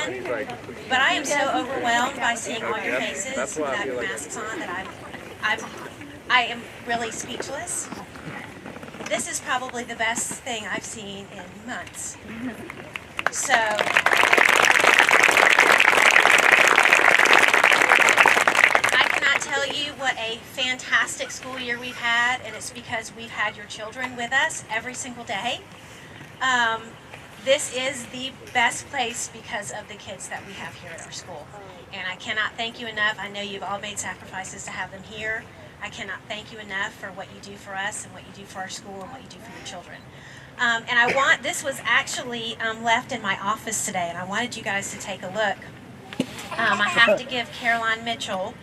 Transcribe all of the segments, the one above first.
But I am so overwhelmed by seeing all your faces without your masks on that I am really speechless. This is probably the best thing I've seen in months. So I cannot tell you what a fantastic school year we've had, and it's because we've had your children with us every single day. This is the best place because of the kids that we have here at our school. And I cannot thank you enough. I know you've all made sacrifices to have them here. I cannot thank you enough for what you do for us and what you do for our school and what you do for your children. This was actually left in my office today, and I wanted you guys to take a look. I have to give Caroline Mitchell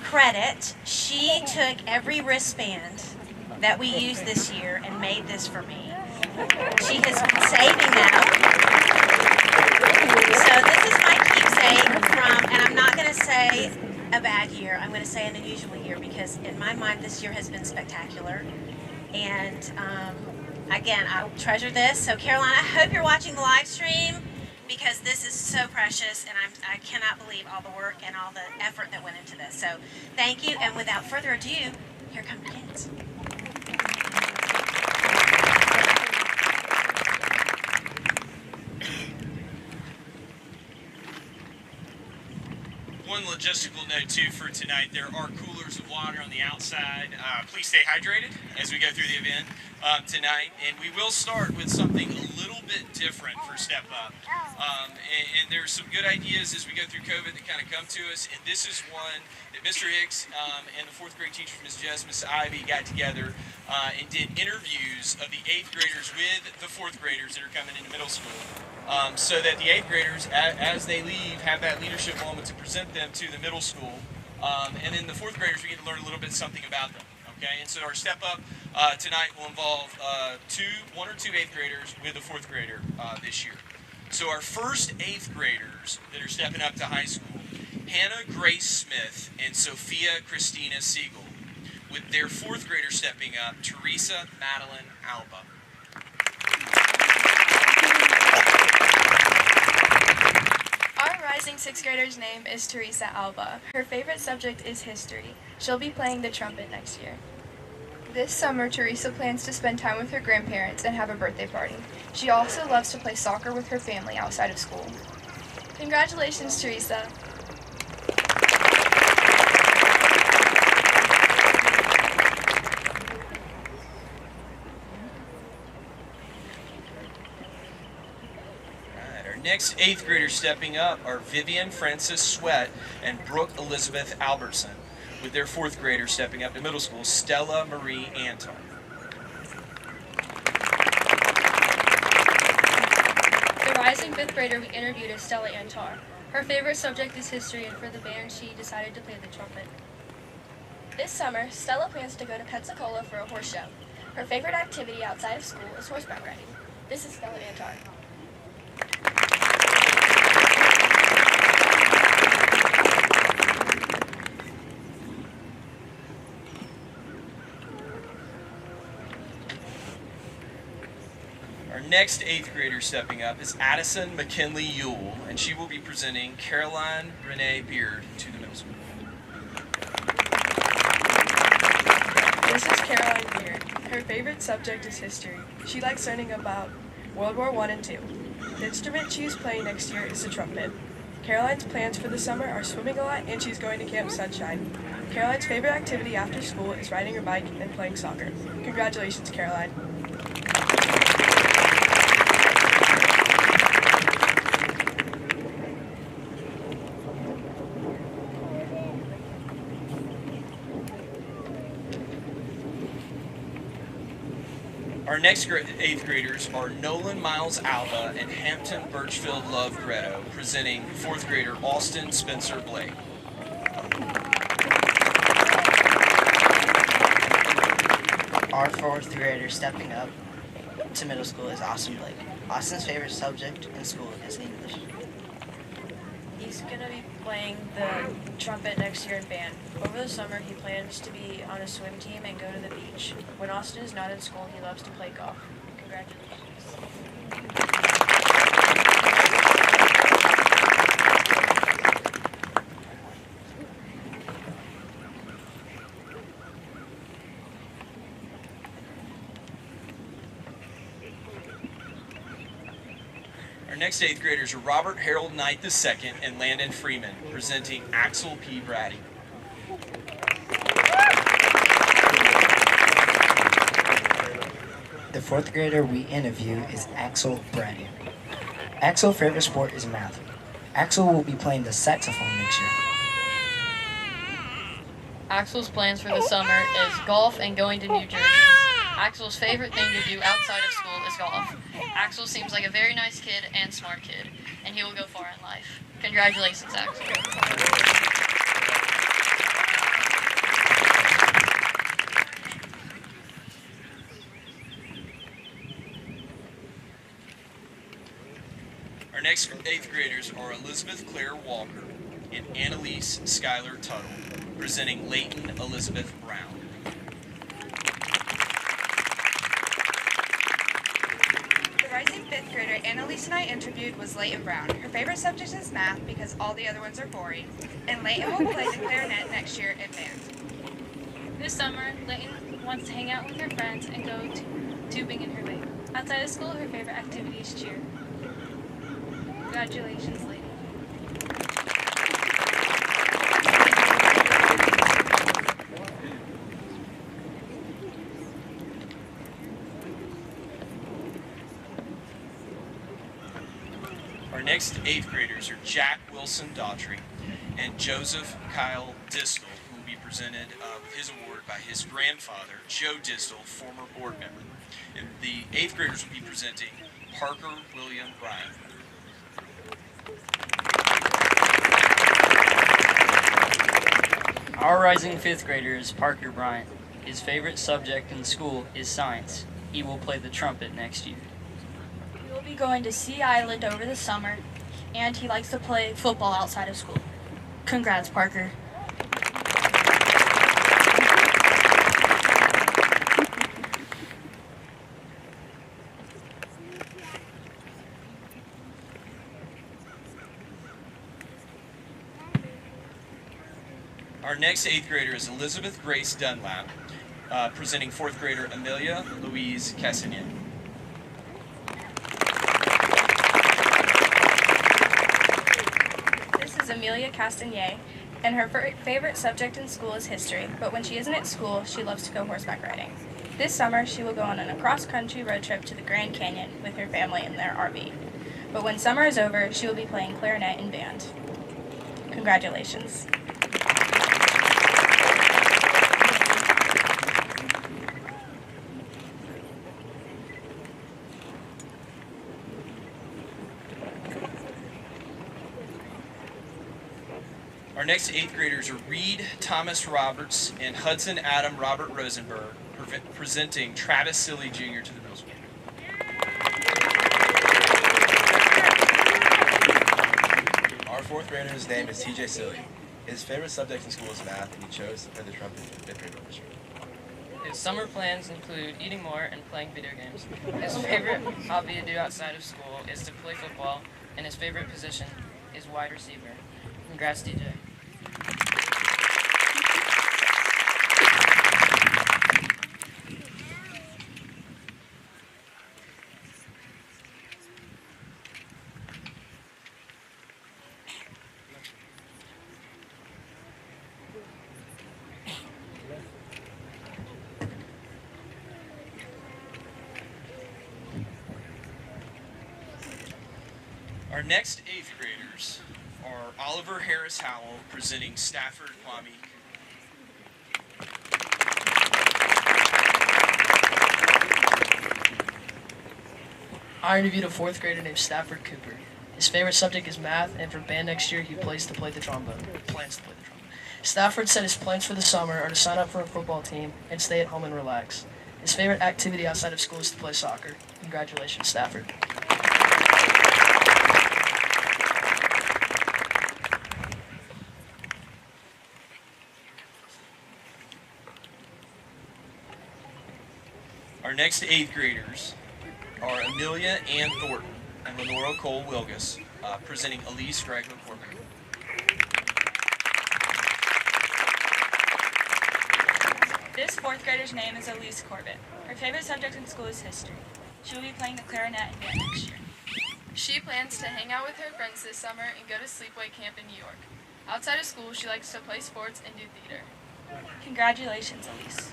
credit. She took every wristband that we used this year and made this for me. She has been saving them. So this is my keepsake from, and I'm not going to say a bad year, I'm going to say an unusual year, because in my mind this year has been spectacular. And again, I treasure this. So Caroline, I hope you're watching the live stream, because this is so precious, and I cannot believe all the work and all the effort that went into this. So thank you, and without further ado, here come the kids. One logistical note too for tonight: there are coolers of water on the outside. Please stay hydrated as we go through the event tonight, and we will start with something a little bit different for Step Up. And there's some good ideas as we go through COVID that kind of come to us, and this is one that Mr. Hicks and the 4th grade teachers, Ms. Jess, Ms. Ivy, got together and did interviews of the 8th graders with the 4th graders that are coming into middle school. So that the 8th graders, as they leave, have that leadership moment to present them to the middle school. And then the 4th graders, we get to learn a little bit something about them. Okay, and so our Step Up tonight will involve 1 or 2 8th graders with a 4th grader this year. So our first 8th graders that are stepping up to high school, Hannah Grace Smith and Sophia Christina Siegel, with their 4th grader stepping up, Teresa Madeline Alba. Our rising 6th grader's name is Teresa Alba. Her favorite subject is history. She'll be playing the trumpet next year. This summer, Teresa plans to spend time with her grandparents and have a birthday party. She also loves to play soccer with her family outside of school. Congratulations, Teresa! Next 8th graders stepping up are Vivian Frances Sweat and Brooke Elizabeth Albertson, with their 4th grader stepping up to middle school, Stella Marie Anton. The rising 5th grader we interviewed is Stella Antar. Her favorite subject is history, and for the band she decided to play the trumpet. This summer, Stella plans to go to Pensacola for a horse show. Her favorite activity outside of school is horseback riding. This is Stella Antar. Our next 8th grader stepping up is Addison McKinley Yule, and she will be presenting Caroline Renee Beard to the middle school. This is Caroline Beard. Her favorite subject is history. She likes learning about World War I and II. The instrument she is playing next year is the trumpet. Caroline's plans for the summer are swimming a lot, and she's going to Camp Sunshine. Caroline's favorite activity after school is riding her bike and playing soccer. Congratulations, Caroline. Our next 8th graders are Nolan Miles Alba and Hampton Birchfield Love Gretto, presenting 4th grader Austin Spencer Blake. Our 4th grader stepping up to middle school is Austin Blake. Austin's favorite subject in school is English. He's going to be playing the trumpet next year in band. Over the summer, he plans to be on a swim team and go to the beach. When Austin is not in school, he loves to play golf. Congratulations. Our next 8th graders are Robert Harold Knight II and Landon Freeman, presenting Axel P. Brady. The 4th grader we interview is Axel Brady. Axel's favorite sport is math. Axel will be playing the saxophone next year. Axel's plans for the summer is golf and going to New Jersey. Axel's favorite thing to do outside of school is golf. Axel seems like a very nice kid and smart kid, and he will go far in life. Congratulations, Axel. Our next 8th graders are Elizabeth Claire Walker and Annalise Schuyler Tuttle, presenting Leighton Elizabeth Brown. The rising 5th grader Annalise and I interviewed was Leighton Brown. Her favorite subject is math because all the other ones are boring, and Leighton will play the clarinet next year in band. This summer, Leighton wants to hang out with her friends and go tubing in her lake. Outside of school, her favorite activity is cheer. Congratulations, Leighton. Our next 8th graders are Jack Wilson Daughtry and Joseph Kyle Distel, who will be presented with his award by his grandfather, Joe Distel, former board member. And the 8th graders will be presenting Parker William Bryan. Our rising 5th grader is Parker Bryant. His favorite subject in school is science. He will play the trumpet next year. He will be going to Sea Island over the summer, and he likes to play football outside of school. Congrats, Parker. Our next 8th grader is Elizabeth Grace Dunlap, presenting 4th grader Amelia Louise Cassignan. This is Amelia Castagnier, and her favorite subject in school is history, but when she isn't at school, she loves to go horseback riding. This summer, she will go on a cross-country road trip to the Grand Canyon with her family in their RV. But when summer is over, she will be playing clarinet in band. Congratulations. Our next 8th graders are Reed Thomas Roberts and Hudson Adam Robert Rosenberg, presenting Travis Silly Jr. to the middle school. Our 4th grader's name is TJ Silly. His favorite subject in school is math, and he chose to play the trumpet in 5th grade this year. His summer plans include eating more and playing video games. His favorite hobby to do outside of school is to play football, and his favorite position is wide receiver. Congrats, DJ. Our next 8th graders are Oliver Harris Howell, presenting Stafford Kwame. I interviewed a 4th grader named Stafford Cooper. His favorite subject is math, and for band next year, he plans to play the trombone. Stafford said his plans for the summer are to sign up for a football team and stay at home and relax. His favorite activity outside of school is to play soccer. Congratulations, Stafford. Our next 8th graders are Amelia Ann Thornton and Lenora Cole Wilgus, presenting Elise Gregor Corbin. This 4th grader's name is Elise Corbett. Her favorite subject in school is history. She will be playing the clarinet in band next year. She plans to hang out with her friends this summer and go to sleepaway camp in New York. Outside of school, she likes to play sports and do theater. Congratulations, Elise.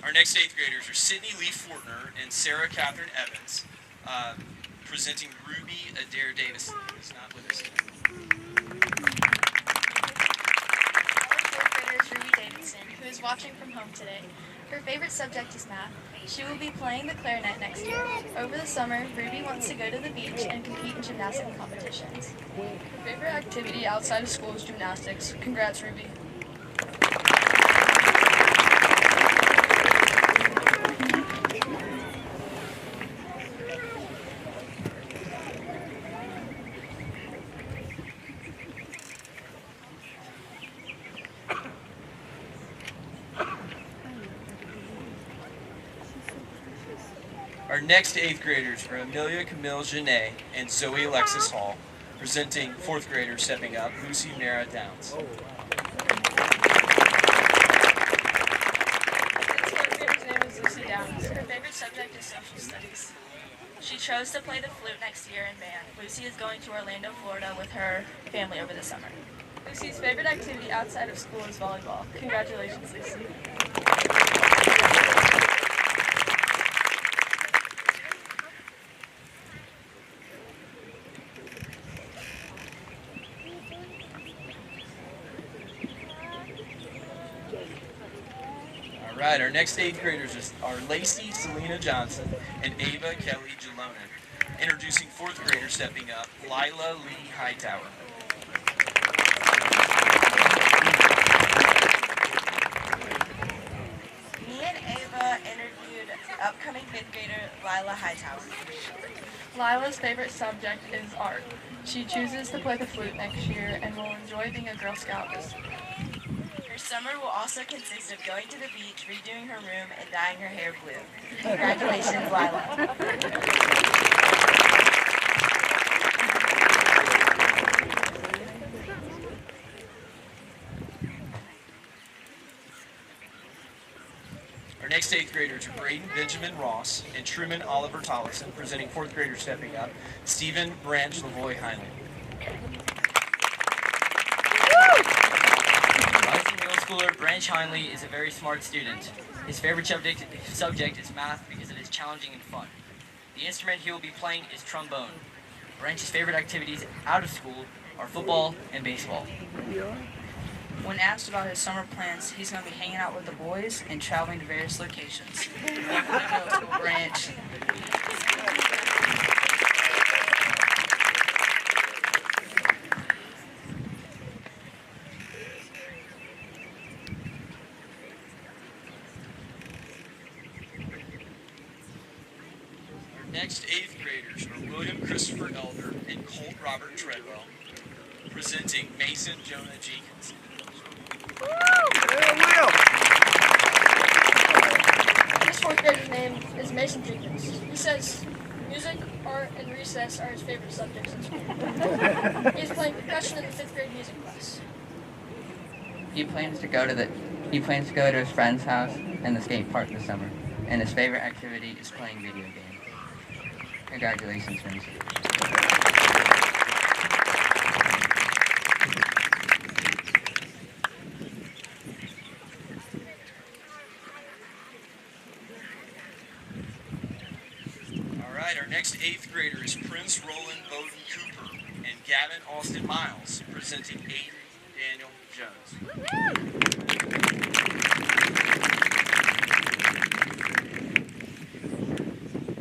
Our next 8th graders are Sydney Lee Fortner and Sarah Catherine Evans, presenting Ruby Adair Davison, who's not with us today. Our 4th grader is Ruby Davidson, who is watching from home today. Her favorite subject is math. She will be playing the clarinet next year. Over the summer, Ruby wants to go to the beach and compete in gymnastic competitions. Her favorite activity outside of school is gymnastics. Congrats, Ruby. Our next 8th graders are Amelia Camille Genet and Zoe Alexis Hall, presenting 4th graders stepping up, Lucy Nara Downs. This 4th grader's name is Lucy Downs. Her favorite subject is social studies. She chose to play the flute next year in band. Lucy is going to Orlando, Florida with her family over the summer. Lucy's favorite activity outside of school is volleyball. Congratulations, Lucy. All right, our next 8th graders are Lacey Selena Johnson and Ava Kelly Jalonen, introducing 4th graders stepping up, Lila Lee Hightower. Me and Ava interviewed upcoming 5th grader Lila Hightower. Lila's favorite subject is art. She chooses to play the flute next year and will enjoy being a Girl Scout this summer. Her summer will also consist of going to the beach, redoing her room, and dyeing her hair blue. Congratulations, Lila. Our next 8th graders are Braden Benjamin Ross and Truman Oliver Tollison, presenting 4th graders stepping up, Stephen Branch Lavoy Heinlein. Rising middle schooler Branch Heinley is a very smart student. His favorite subject is math because it is challenging and fun. The instrument he will be playing is trombone. Branch's favorite activities out of school are football and baseball. When asked about his summer plans, he's going to be hanging out with the boys and traveling to various locations. Middle school Branch. Next 8th graders are William Christopher Elder and Colt Robert Treadwell, presenting Mason Jonah Jenkins. This 4th grader's name is Mason Jenkins. He says music, art, and recess are his favorite subjects in school. He is playing percussion in the 5th grade music class. He plans to go to his friend's house and the skate park this summer, and his favorite activity is playing video games. Congratulations, Mason. Our next 8th grader is Prince Roland Bowden Cooper and Gavin Austin Miles, presenting Aiden Daniel Jones.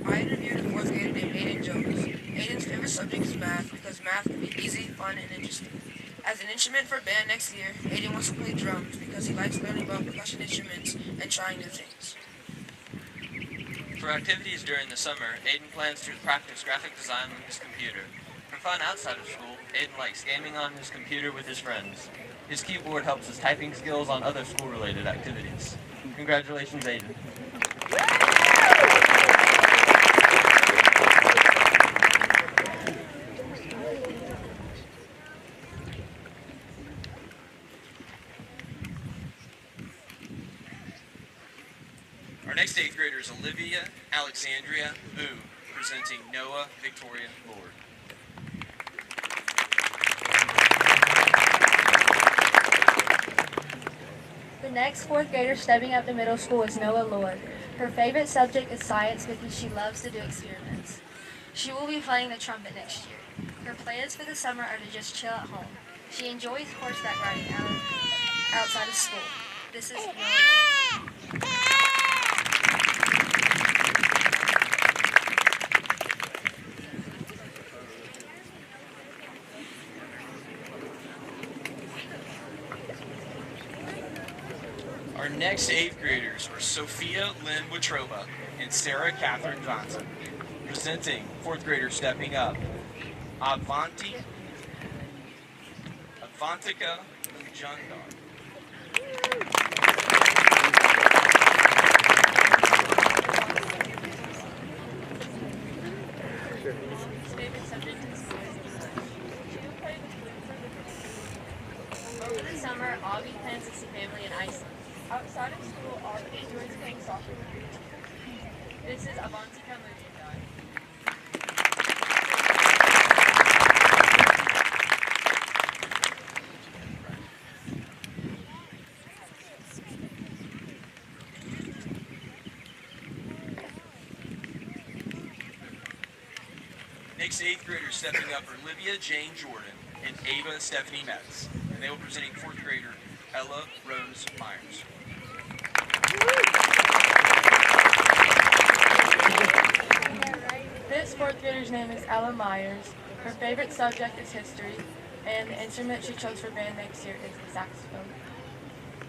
I interviewed a 4th grader named Aiden Jones. Aiden's favorite subject is math because math can be easy, fun, and interesting. As an instrument for band next year, Aiden wants to play drums because he likes learning about percussion instruments and trying new things. For activities during the summer, Aiden plans to practice graphic design on his computer. For fun outside of school, Aiden likes gaming on his computer with his friends. His keyboard helps his typing skills on other school-related activities. Congratulations, Aiden. next 8th grader is Olivia Alexandria Boo, presenting Noah Victoria Lord. The next 4th grader stepping up to middle school is Noah Lord. Her favorite subject is science because she loves to do experiments. She will be playing the trumpet next year. Her plans for the summer are to just chill at home. She enjoys horseback riding outside of school. This is Noah Lord. Our next 8th graders are Sophia Lynn Watroba and Sarah Catherine Johnson, presenting 4th grader stepping up, Avantika Ujundar. Over the summer, Augie plans to see family in Iceland. Outside of school, Augie enjoys playing soccer with her team. This is Avantika Mujindar. Next 8th graders stepping up are Olivia Jane Jordan and Ava Stephanie Metz, and they will be presenting 4th grader Ella Rose Myers. This 4th grader's name is Ella Myers. Her favorite subject is history, and the instrument she chose for band next year is the saxophone.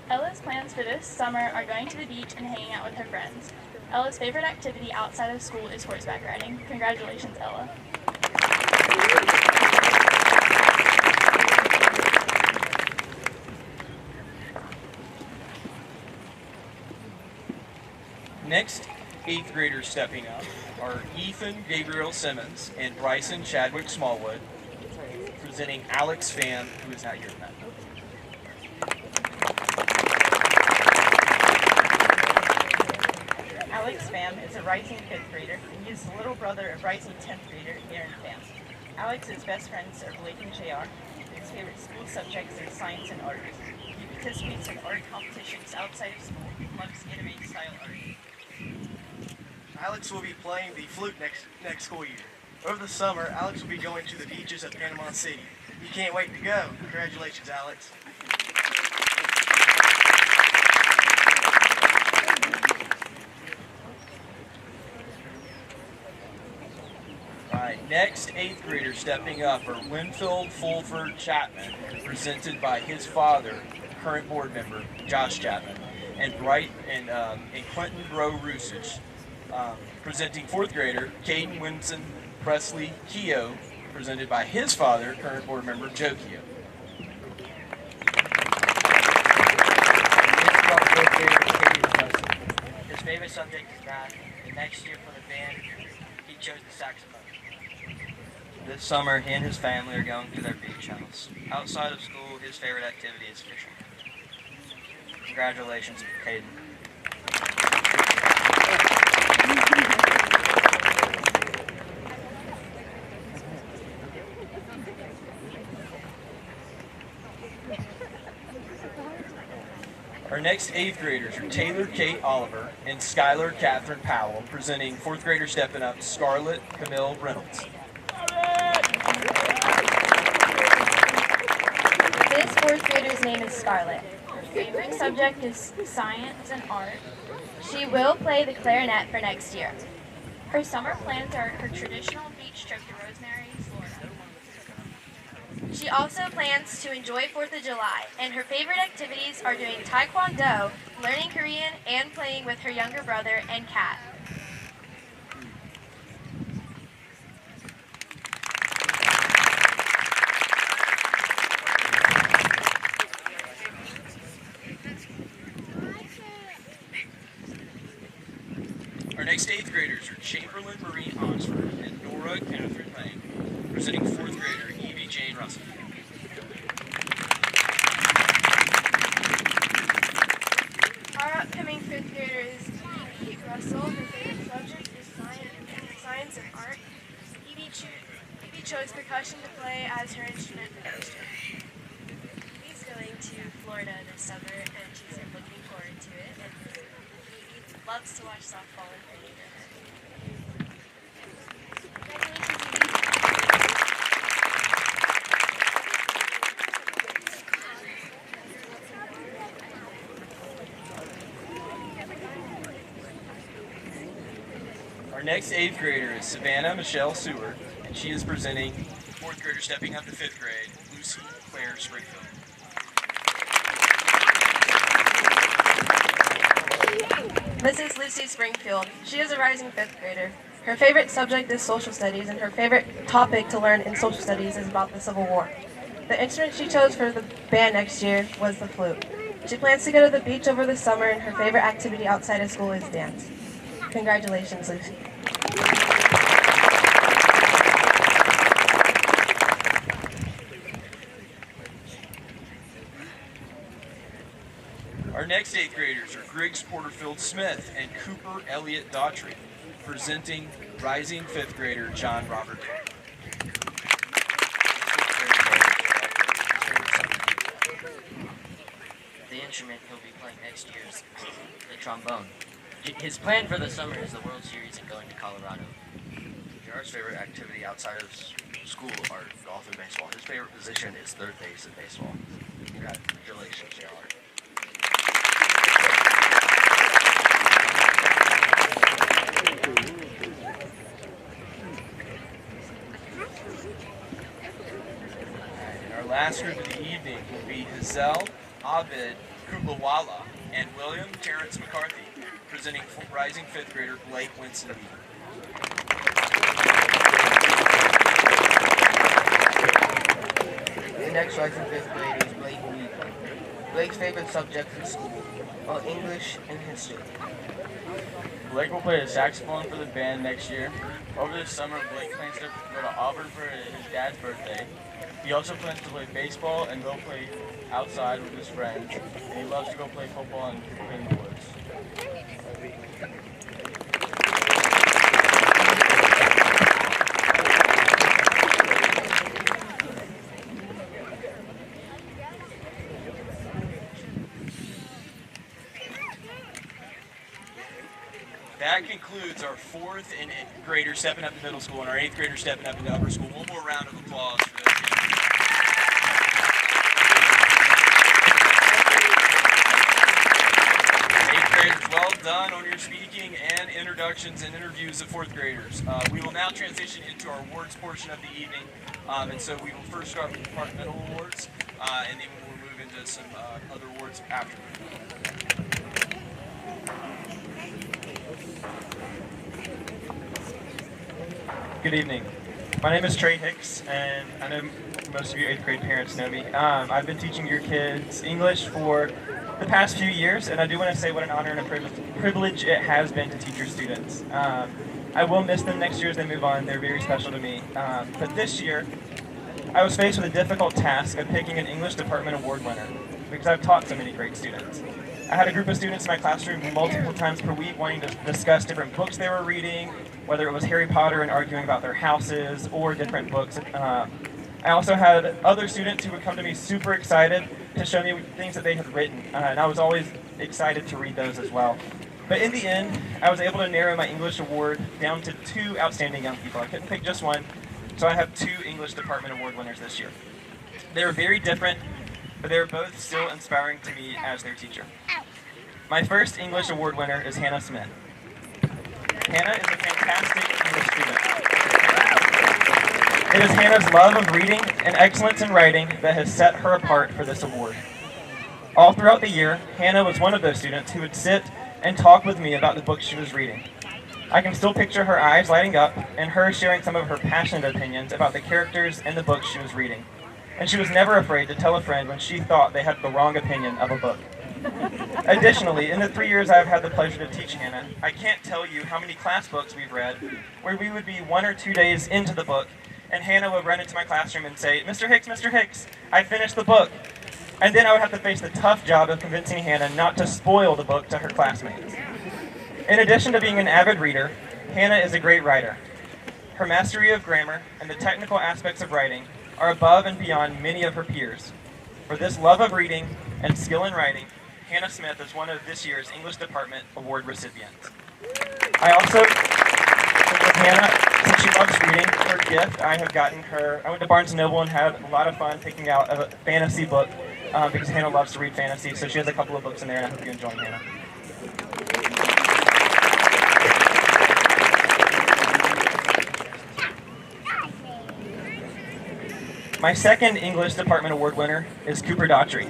Ella's plans for this summer are going to the beach and hanging out with her friends. Ella's favorite activity outside of school is horseback riding. Congratulations, Ella. Next 8th graders stepping up are Ethan Gabriel Simmons and Bryson Chadwick Smallwood, presenting Alex Pham, who is not here tonight. Alex Pham is a rising 5th grader, and he is the little brother of rising 10th grader Aaron Pham. Alex's best friends are Blake and JR. His favorite school subjects are science and art. He participates in art competitions outside of school and loves anime-style art. Alex will be playing the flute next school year. Over the summer, Alex will be going to the beaches of Panama City. He can't wait to go. Congratulations, Alex. Alright, next 8th graders stepping up are Winfield Fulford Chapman, presented by his father, current board member Josh Chapman, and Quentin Rowe Rusich, presenting 4th grader Caden Winson Presley Keogh, presented by his father, current board member Joe Keogh. His favorite subject is math, and next year for the band, he chose the saxophone. This summer, he and his family are going to their beach house. Outside of school, his favorite activity is fishing. Congratulations, Caden. Our next 8th graders are Taylor Kate Oliver and Skylar Catherine Powell, presenting 4th grader stepping up Scarlett Camille Reynolds. This 4th grader's name is Scarlett. Her favorite subject is science and art. She will play the clarinet for next year. Her summer plans are her traditional beach trip to Rosemary, Florida. She also plans to enjoy 4th of July, and her favorite activities are doing Taekwondo, learning Korean, and playing with her younger brother and cat. Our next 8th graders are Chamberlain Marie Oxford and Nora Catherine Lang, presenting 4th grader Evie Jane Russell. Our upcoming 5th grader is Evie Russell. Her favorite subject is science and art. Evie chose percussion to play as her instrument for next year. He's going to Florida this summer, and she's looking forward to it. And he loves to watch softball in her neighborhood. Our next 8th grader is Savannah Michelle Seward, and she is presenting 4th grader stepping up to 5th grade, Lucy Claire Springfield. This is Lucy Springfield. She is a rising 5th grader. Her favorite subject is social studies, and her favorite topic to learn in social studies is about the Civil War. The instrument she chose for the band next year was the flute. She plans to go to the beach over the summer, and her favorite activity outside of school is dance. Congratulations, Lucy. Our next 8th graders are Griggs Porterfield Smith and Cooper Elliott Daughtry, presenting rising 5th grader John Robert. The instrument he'll be playing next year is the trombone. His plan for the summer is the World Series and going to Colorado. JR's favorite activity outside of school are golf and baseball. His favorite position is third base in baseball. Congratulations, JR. And our last group of the evening will be Hazel Abid Kublawala and William Terrence McCarthy, presenting rising 5th grader Blake Winston. The next rising 5th grader is Blake Weed. Blake's favorite subjects in school are English and history. Blake will play the saxophone for the band next year. Over the summer, Blake plans to go to Auburn for his dad's birthday. He also plans to play baseball and go play outside with his friends. And he loves to go play football and play in the woods. That concludes our 4th and 8th graders stepping up to middle school and our 8th graders stepping up into upper school. One more round of applause for those kids. 8th graders, well done on your speaking and introductions and interviews of 4th graders. We will now transition into our awards portion of the evening. And so we will first start with departmental awards, and then we'll move into some other awards after. Good evening. My name is Trey Hicks, and I know most of you 8th grade parents know me. I've been teaching your kids English for the past few years, and I do want to say what an honor and a privilege it has been to teach your students. I will miss them next year as they move on. They're very special to me. But this year, I was faced with a difficult task of picking an English Department Award winner because I've taught so many great students. I had a group of students in my classroom multiple times per week wanting to discuss different books they were reading, whether it was Harry Potter and arguing about their houses or different books. I also had other students who would come to me super excited to show me things that they had written, and I was always excited to read those as well. But in the end, I was able to narrow my English award down to 2 outstanding young people. I couldn't pick just one, so I have 2 English Department Award winners this year. They were very different, but they were both still inspiring to me as their teacher. My first English award winner is Hannah Smith. Hannah is a fantastic English student. It is Hannah's love of reading and excellence in writing that has set her apart for this award. All throughout the year, Hannah was one of those students who would sit and talk with me about the books she was reading. I can still picture her eyes lighting up and her sharing some of her passionate opinions about the characters in the books she was reading. And she was never afraid to tell a friend when she thought they had the wrong opinion of a book. Additionally, in the 3 years I've had the pleasure to teach Hannah, I can't tell you how many class books we've read where we would be 1 or 2 days into the book and Hannah would run into my classroom and say, Mr. Hicks, I finished the book. And then I would have to face the tough job of convincing Hannah not to spoil the book to her classmates. In addition to being an avid reader, Hannah is a great writer. Her mastery of grammar and the technical aspects of writing are above and beyond many of her peers. For this love of reading and skill in writing, Hannah Smith is one of this year's English Department Award recipients. I also think with Hannah, since she loves reading, her gift, I went to Barnes & Noble and had a lot of fun picking out a fantasy book because Hannah loves to read fantasy, so she has a couple of books in there, and I hope you enjoy Hannah. My second English Department Award winner is Cooper Daughtry.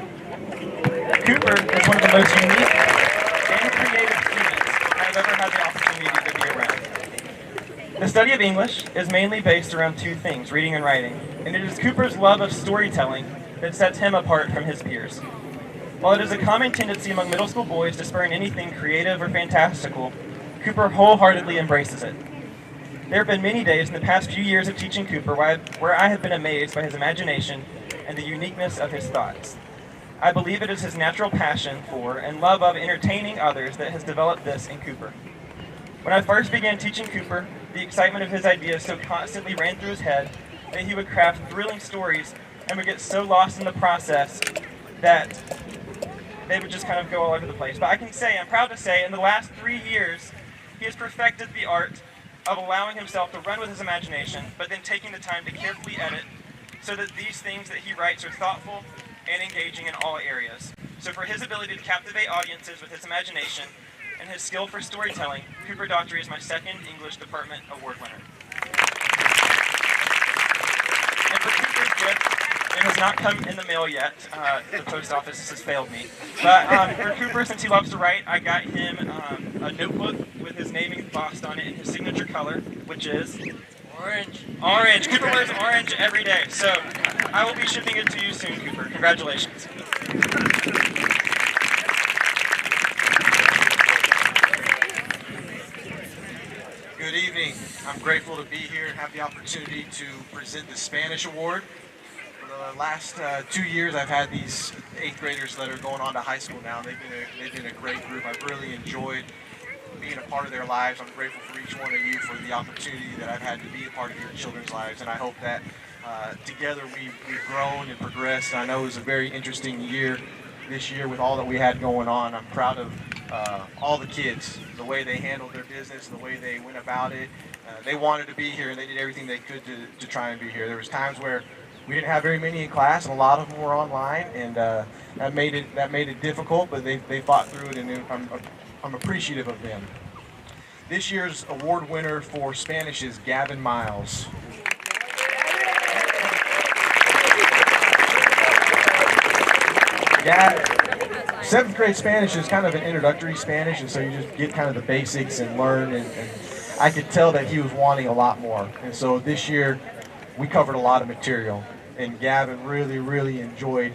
Cooper is one of the most unique and creative students I've ever had the opportunity to be around. The study of English is mainly based around two things, reading and writing, and it is Cooper's love of storytelling that sets him apart from his peers. While it is a common tendency among middle school boys to spurn anything creative or fantastical, Cooper wholeheartedly embraces it. There have been many days in the past few years of teaching Cooper where I have been amazed by his imagination and the uniqueness of his thoughts. I believe it is his natural passion for and love of entertaining others that has developed this in Cooper. When I first began teaching Cooper, the excitement of his ideas so constantly ran through his head that he would craft thrilling stories and would get so lost in the process that they would just kind of go all over the place. But I'm proud to say, in the last 3 years, he has perfected the art of allowing himself to run with his imagination, but then taking the time to carefully edit so that these things that he writes are thoughtful and engaging in all areas. So for his ability to captivate audiences with his imagination and his skill for storytelling, Cooper Daughtry is my second English Department Award winner. And for Cooper's gift, it has not come in the mail yet. The post office has failed me. But for Cooper, since he loves to write, I got him a notebook with his name embossed on it in his signature color, which is orange. Orange. Cooper wears orange every day. So I will be shipping it to you soon, Cooper. Congratulations. Good evening. I'm grateful to be here and have the opportunity to present the Spanish Award. For the last 2 years, I've had these 8th graders that are going on to high school now. They've been a great group. I've really enjoyed being a part of their lives. I'm grateful for each one of you for the opportunity that I've had to be a part of your children's lives, and I hope that together we've grown and progressed. I know it was a very interesting year this year with all that we had going on. I'm proud of all the kids, the way they handled their business, the way they went about it. They wanted to be here, and they did everything they could to try and be here. There was times where we didn't have very many in class, and a lot of them were online, and that made it difficult. But they fought through it, and I'm appreciative of them. This year's award winner for Spanish is Gavin Miles. Yeah, 7th grade Spanish is kind of an introductory Spanish, and so you just get kind of the basics and learn, and I could tell that he was wanting a lot more. And so this year, we covered a lot of material, and Gavin really enjoyed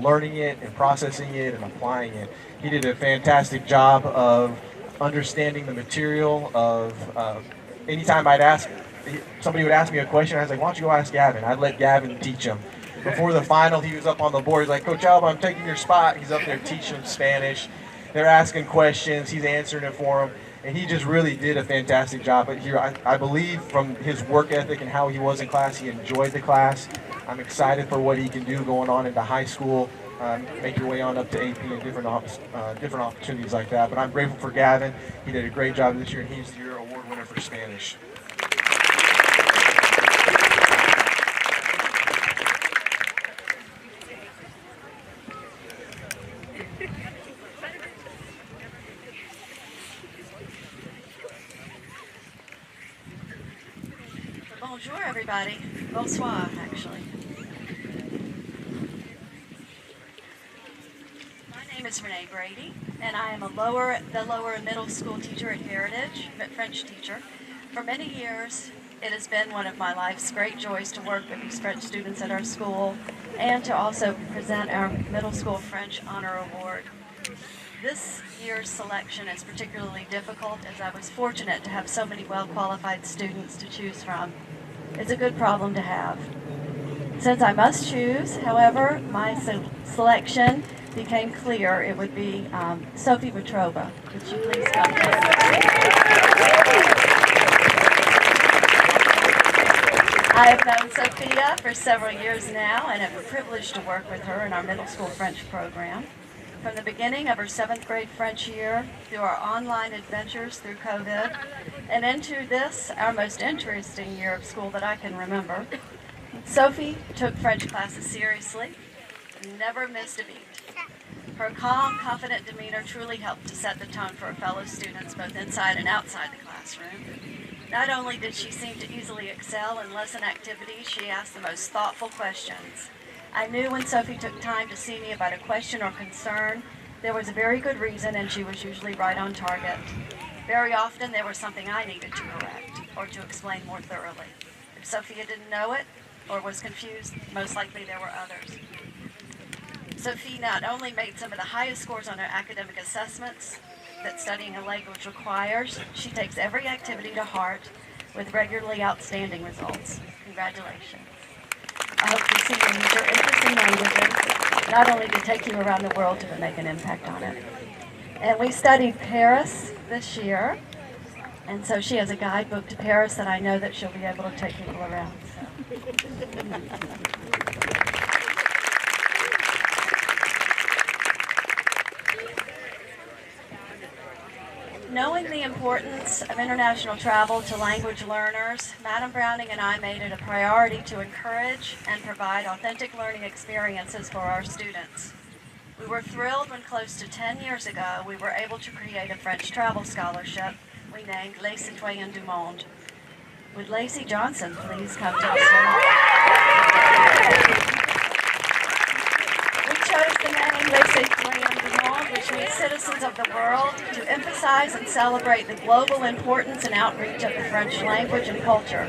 learning it and processing it and applying it. He did a fantastic job of understanding the material. Anytime somebody would ask me a question, I was like, why don't you go ask Gavin? I'd let Gavin teach him. Before the final, he was up on the board. He's like, Coach Alba, I'm taking your spot. He's up there teaching them Spanish. They're asking questions. He's answering it for them. And he just really did a fantastic job. But here, I believe from his work ethic and how he was in class, he enjoyed the class. I'm excited for what he can do going on into high school, make your way on up to AP and different opportunities like that. But I'm grateful for Gavin. He did a great job this year, and he's your award winner for Spanish. Bonjour, everybody. Bonsoir, actually. My name is Renee Grady, and I am the lower middle school teacher at Heritage, French teacher. For many years, it has been one of my life's great joys to work with these French students at our school and to also present our middle school French Honor Award. This year's selection is particularly difficult as I was fortunate to have so many well-qualified students to choose from. It's a good problem to have. Since I must choose, however, my selection became clear it would be Sophie Petrova. Would you please come forward? I have known Sophia for several years now and have been privileged to work with her in our middle school French program. From the beginning of her 7th grade French year, through our online adventures through COVID, and into this, our most interesting year of school that I can remember, Sophie took French classes seriously and never missed a beat. Her calm, confident demeanor truly helped to set the tone for her fellow students, both inside and outside the classroom. Not only did she seem to easily excel in lesson activities, she asked the most thoughtful questions. I knew when Sophie took time to see me about a question or concern, there was a very good reason, and she was usually right on target. Very often there was something I needed to correct or to explain more thoroughly. If Sophia didn't know it or was confused, most likely there were others. Sophie not only made some of the highest scores on her academic assessments that studying a language requires, she takes every activity to heart with regularly outstanding results. Congratulations. I hope to see you use your interest in languages, not only to take you around the world, but make an impact on it. And we studied Paris this year, and so she has a guidebook to Paris that I know that she'll be able to take people around. Knowing the importance of international travel to language learners, Madam Browning and I made it a priority to encourage and provide authentic learning experiences for our students. We were thrilled when close to 10 years ago we were able to create a French travel scholarship we named Les Citoyens du Monde. Would Lacey Johnson please come to us? We chose the name Les Citoyens du Monde, which means citizens of the world, to emphasize and celebrate the global importance and outreach of the French language and culture.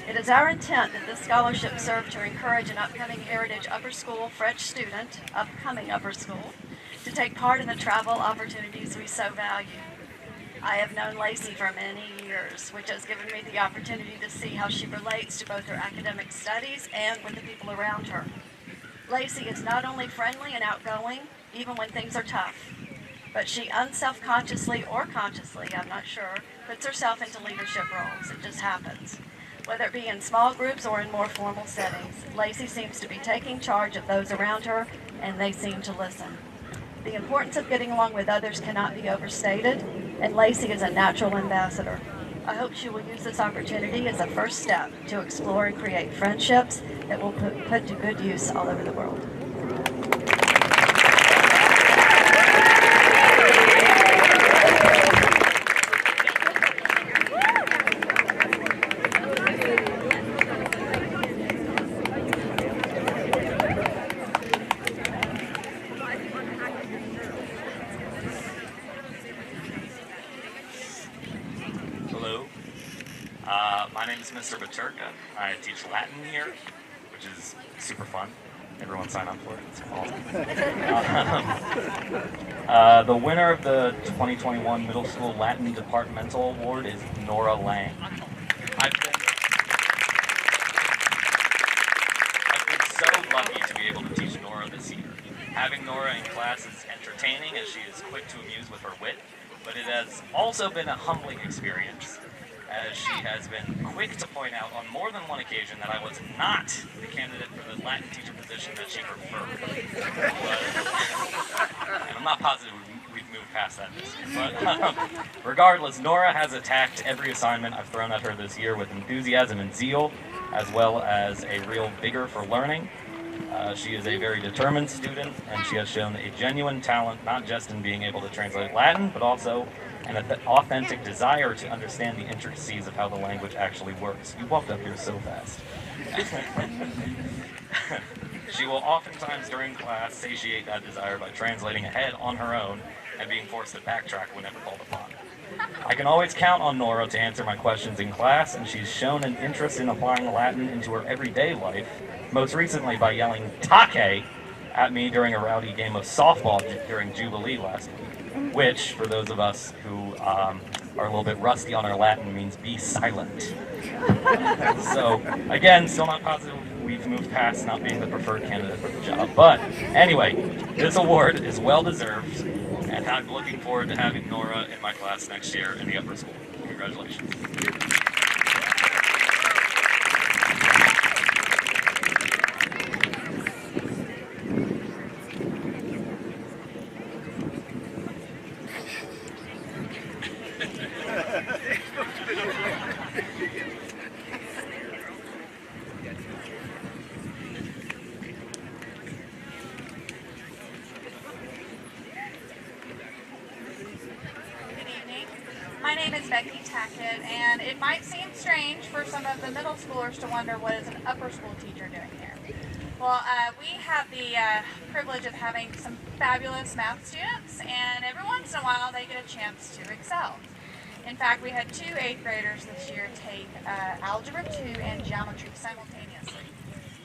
It is our intent that this scholarship serve to encourage an upcoming Heritage upper school French student, to take part in the travel opportunities we so value. I have known Lacey for many years, which has given me the opportunity to see how she relates to both her academic studies and with the people around her. Lacey is not only friendly and outgoing, even when things are tough, but she unself-consciously or consciously, I'm not sure, puts herself into leadership roles. It just happens. Whether it be in small groups or in more formal settings, Lacey seems to be taking charge of those around her, and they seem to listen. The importance of getting along with others cannot be overstated, and Lacey is a natural ambassador. I hope she will use this opportunity as a first step to explore and create friendships that will put to good use all over the world. My name is Mr. Baturka. I teach Latin here, which is super fun. Everyone sign up for it. It's awesome. The winner of the 2021 Middle School Latin Departmental Award is Nora Lang. I've been so lucky to be able to teach Nora this year. Having Nora in class is entertaining as she is quick to amuse with her wit, but it has also been a humbling experience, as she has been quick to point out on more than one occasion that I was not the candidate for the Latin teacher position that she preferred. And I'm not positive we've moved past that this year. But regardless, Nora has attacked every assignment I've thrown at her this year with enthusiasm and zeal, as well as a real vigor for learning. She is a very determined student, and she has shown a genuine talent, not just in being able to translate Latin, but also an authentic desire to understand the intricacies of how the language actually works. You walked up here so fast. She will oftentimes during class satiate that desire by translating ahead on her own and being forced to backtrack whenever called upon. I can always count on Nora to answer my questions in class, and she's shown an interest in applying Latin into her everyday life, most recently by yelling "take" at me during a rowdy game of softball during Jubilee last week, which, for those of us who are a little bit rusty on our Latin, means be silent. So, again, still not positive we've moved past not being the preferred candidate for the job. But anyway, this award is well deserved, and I'm looking forward to having Nora in my class next year in the upper school. Congratulations. My name is Becky Tackett, and it might seem strange for some of the middle schoolers to wonder what is an upper school teacher doing here. Well, we have the privilege of having some fabulous math students, and every once in a while they get a chance to excel. In fact, we had 2 8th graders this year take Algebra 2 and Geometry simultaneously.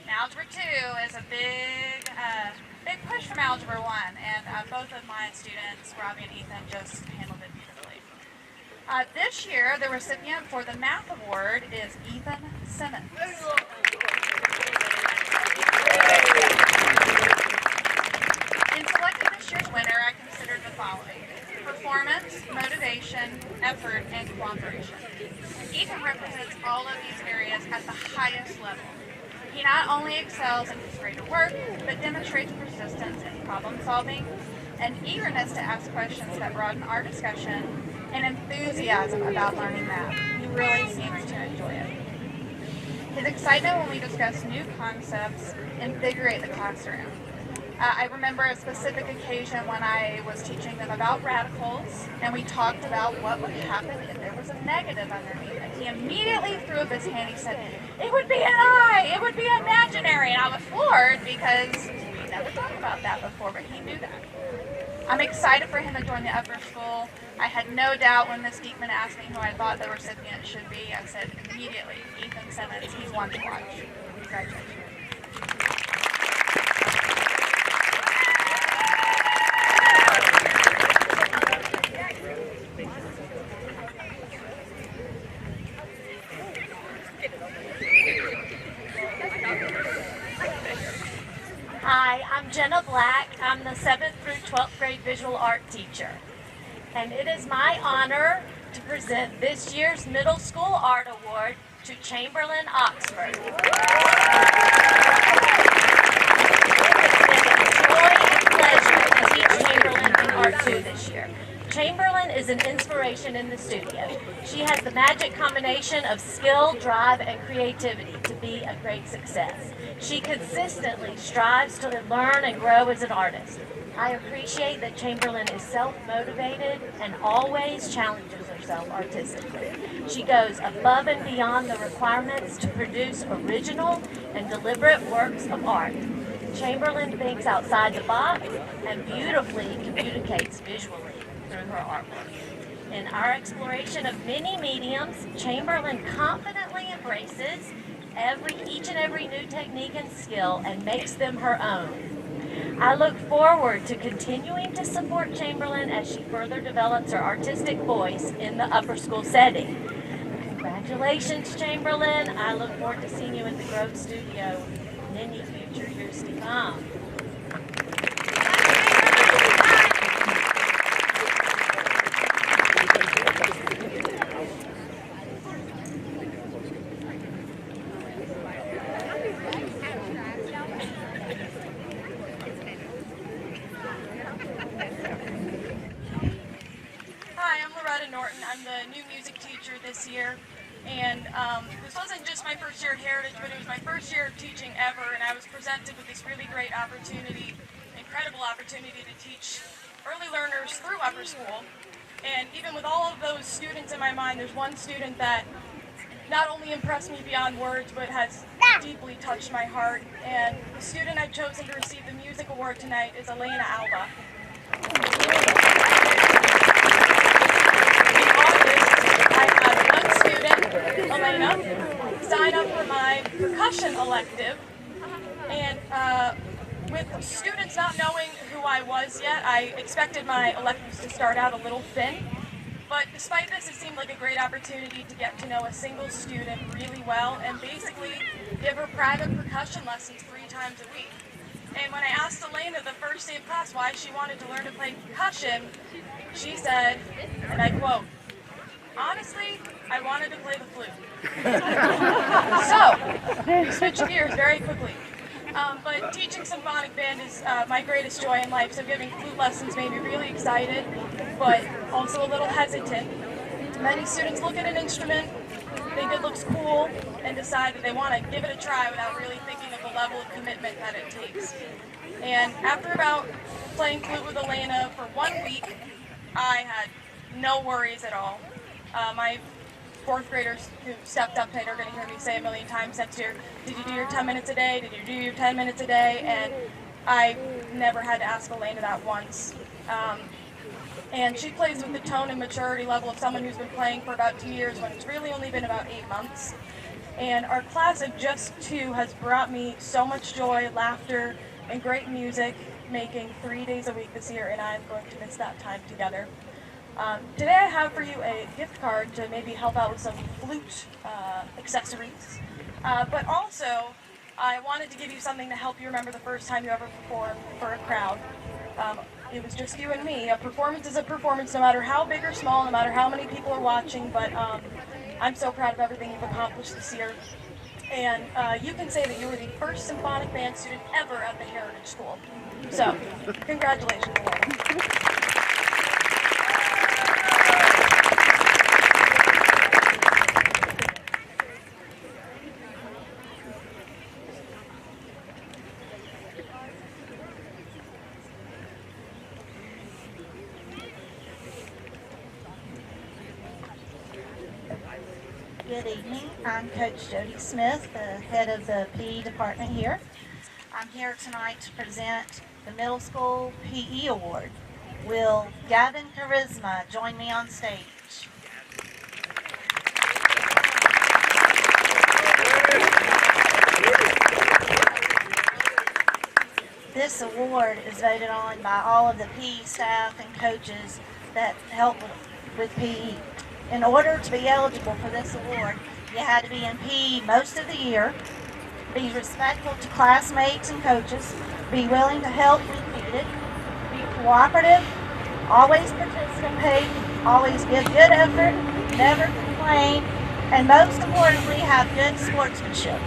Now, Algebra 2 is a big push from Algebra 1, and both of my students, Robbie and Ethan, just handled it beautifully. This year, the recipient for the Math Award is Ethan Simmons. In selecting this year's winner, I considered the following: performance, motivation, effort, and cooperation. Ethan represents all of these areas at the highest level. He not only excels in his greater work, but demonstrates persistence in problem solving, an eagerness to ask questions that broaden our discussion, and enthusiasm about learning math. He really seems to enjoy it. His excitement when we discuss new concepts invigorate the classroom. I remember a specific occasion when I was teaching them about radicals, and we talked about what would happen if there was a negative underneath it. He immediately threw up his hand. He said, "It would be an I! It would be imaginary!" And I was floored because we never thought about that before, but he knew that. I'm excited for him to join the upper school. I had no doubt when Ms. Diekman asked me who I thought the recipient should be. I said immediately, Ethan Simmons. He's one to watch. Congratulations. Hi, I'm Jenna Black. I'm the 7th through 12th grade visual art teacher. And it is my honor to present this year's Middle School Art Award to Chamberlain Oxford. It's been a joy and pleasure to teach Chamberlain in Art 2 this year. Chamberlain is an inspiration in the studio. She has the magic combination of skill, drive, and creativity to be a great success. She consistently strives to learn and grow as an artist. I appreciate that Chamberlain is self-motivated and always challenges herself artistically. She goes above and beyond the requirements to produce original and deliberate works of art. Chamberlain thinks outside the box and beautifully communicates visually through her artwork. In our exploration of many mediums, Chamberlain confidently embraces each and every new technique and skill and makes them her own. I look forward to continuing to support Chamberlain as she further develops her artistic voice in the upper school setting. Congratulations, Chamberlain. I look forward to seeing you in the Grove Studio in any future years to come. I'm the new music teacher this year, and this wasn't just my first year at Heritage, but it was my first year of teaching ever, and I was presented with this really great opportunity, incredible opportunity to teach early learners through upper school. And even with all of those students in my mind, there's one student that not only impressed me beyond words, but has deeply touched my heart. And the student I've chosen to receive the music award tonight is Elena Alba. I had one student, Elena, sign up for my percussion elective, and with students not knowing who I was yet, I expected my electives to start out a little thin, But despite this, it seemed like a great opportunity to get to know a single student really well and basically give her private percussion lessons 3 times a week. And when I asked Elena the first day of class why she wanted to learn to play percussion, she said, and I quote, "Honestly, I wanted to play the flute." So, switch gears very quickly. But teaching symphonic band is my greatest joy in life, so giving flute lessons made me really excited, but also a little hesitant. Many students look at an instrument, think it looks cool, and decide that they want to give it a try without really thinking of the level of commitment that it takes. And after about playing flute with Elena for 1 week, I had no worries at all. My 4th graders who stepped up and are going to hear me say a million times next year, "Did you do your 10 minutes a day? Did you do your 10 minutes a day?" And I never had to ask Elena that once. And she plays with the tone and maturity level of someone who's been playing for about 2 years when it's really only been about 8 months. And our class of just 2 has brought me so much joy, laughter, and great music, making 3 days a week this year, and I'm going to miss that time together. Today I have for you a gift card to maybe help out with some flute accessories, but also I wanted to give you something to help you remember the first time you ever performed for a crowd. It was just you and me. A performance is a performance no matter how big or small, no matter how many people are watching, but I'm so proud of everything you've accomplished this year. And you can say that you were the first symphonic band student ever at the Heritage School. So, congratulations, Elena. Good evening. I'm Coach Jody Smith, the head of the PE department here. I'm here tonight to present the Middle School PE Award. Will Gavin Charisma join me on stage? This award is voted on by all of the PE staff and coaches that help with PE. In order to be eligible for this award, you had to be in PE most of the year, be respectful to classmates and coaches, be willing to help when needed, be cooperative, always participate, always give good effort, never complain, and most importantly, have good sportsmanship.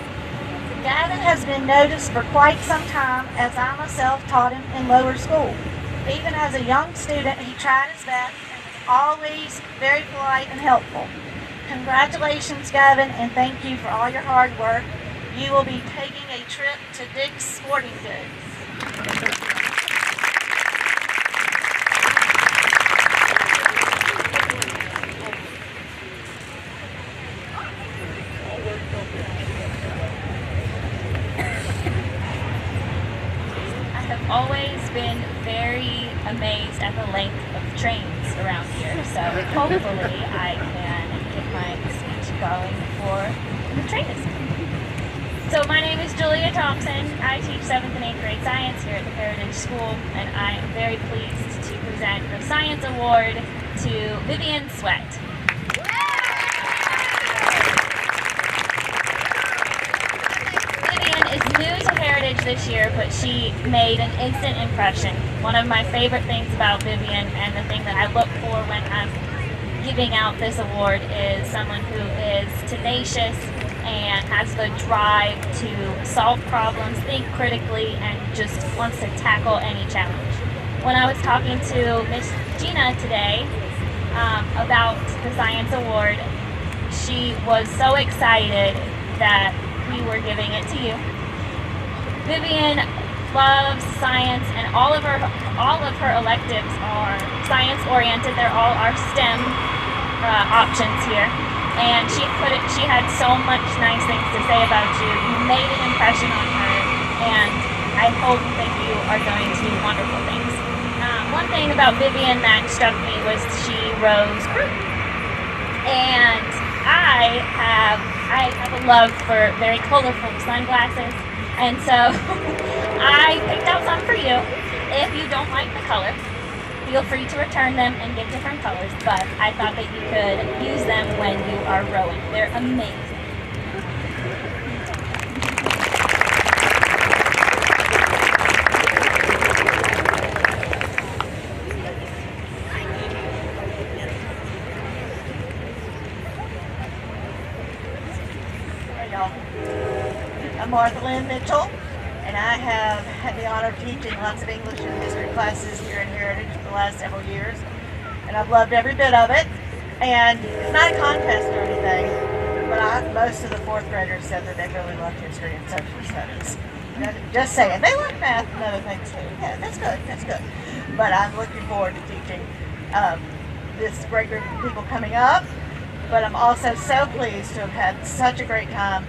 Gavin has been noticed for quite some time, as I myself taught him in lower school. Even as a young student, he tried his best, always very polite and helpful. Congratulations, Gavin, and thank you for all your hard work. You will be taking a trip to Dick's Sporting Goods. I have always been very amazed at the length of trains around here, so hopefully I can get my speech going before the train is coming. So my name is Julia Thompson. I teach 7th and 8th grade science here at the Heritage School, and I am very pleased to present the Science Award to Vivian Sweat. Vivian is new to Heritage this year, but she made an instant impression. One of my favorite things about Vivian, and the thing that I look for when I'm giving out this award, is someone who is tenacious and has the drive to solve problems, think critically, and just wants to tackle any challenge. When I was talking to Miss Gina today about the Science Award, she was so excited that we were giving it to you. Vivian loves science, and all of her electives are science oriented. They're all our STEM options here. And she had so much nice things to say about you. You made an impression on her, and I hope that you are going to do wonderful things. One thing about Vivian that struck me was she rose group. And I have a love for very colorful sunglasses, and so I picked out some for you if you don't like the color. Feel free to return them and get different colors, but I thought that you could use them when you are rowing. They're amazing. I'm Martha Lynn Mitchell, and I have had the honor of teaching lots of English and history classes here at Heritage for the last several years, and I've loved every bit of it. And it's not a contest or anything, but most of the fourth graders said that they really loved history and social studies. Just saying, they like math and other things too. Yeah, that's good, that's good. But I'm looking forward to teaching this great group of people coming up. But I'm also so pleased to have had such a great time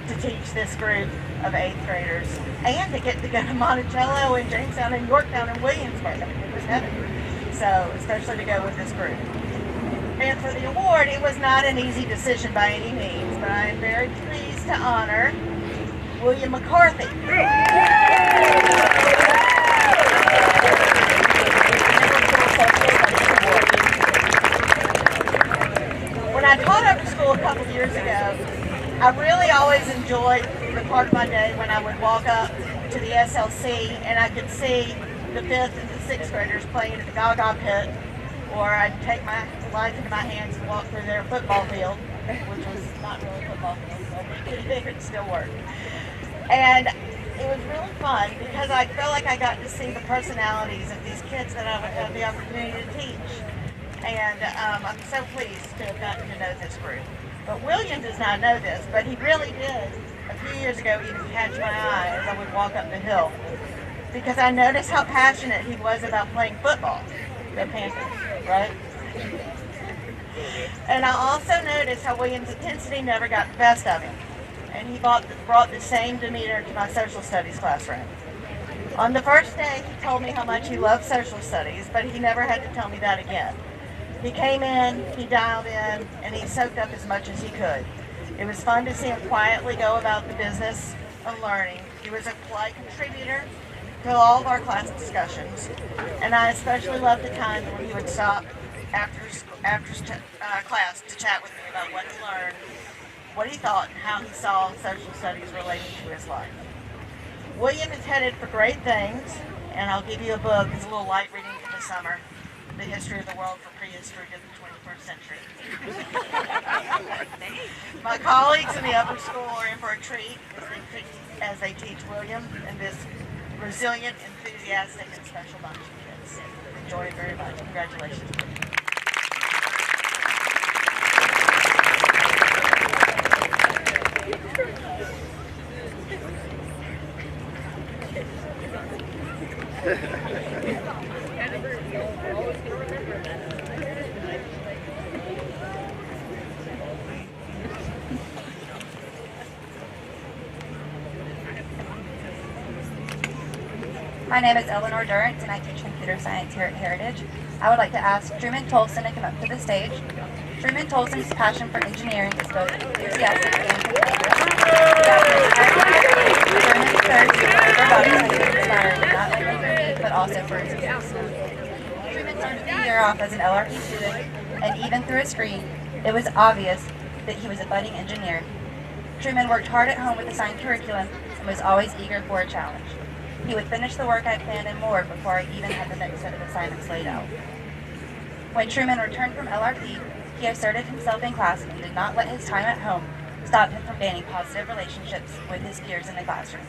to teach this group of 8th graders and to get to go to Monticello and Jamestown and Yorktown and Williamsburg. I mean, it was heaven. So, especially to go with this group. And for the award, it was not an easy decision by any means, but I am very pleased to honor William McCarthy. When I taught after school a couple of years ago, I really always enjoyed the part of my day when I would walk up to the SLC and I could see the 5th and the 6th graders playing at the Gaga Pit, or I'd take my life into my hands and walk through their football field, which was not really a football field, so it could still work. And it was really fun because I felt like I got to see the personalities of these kids that I would have the opportunity to teach. And I'm so pleased to have gotten to know this group. But William does not know this, but he really did, a few years ago, even catch my eye as I would walk up the hill. Because I noticed how passionate he was about playing football, the Panthers, right? And I also noticed how William's intensity never got the best of him. And he brought the same demeanor to my social studies classroom. On the first day, he told me how much he loved social studies, but he never had to tell me that again. He came in, he dialed in, and he soaked up as much as he could. It was fun to see him quietly go about the business of learning. He was a polite contributor to all of our class discussions, and I especially loved the time when he would stop after class to chat with me about what he learned, what he thought, and how he saw social studies relating to his life. William is headed for great things, and I'll give you a book. It's a little light reading for the summer. The History of the World from Prehistory to the 21st Century. My colleagues in the upper school are in for a treat as they teach William and this resilient, enthusiastic, and special bunch of kids. Enjoy it very much. Congratulations. My name is Eleanor Durrance, and I teach computer science here at Heritage. I would like to ask Truman Tolson to come up to the stage. Truman Tolson's passion for engineering is both enthusiastic and competitive. Truman's thirst for robotics has been inspiring, not only for me, but also for his students. Truman started the year off as an LRP student, and even through a screen, it was obvious that he was a budding engineer. Truman worked hard at home with assigned curriculum and was always eager for a challenge. He would finish the work I planned and more before I even had the next set of assignments laid out. When Truman returned from LRP, he asserted himself in class and did not let his time at home stop him from gaining positive relationships with his peers in the classroom.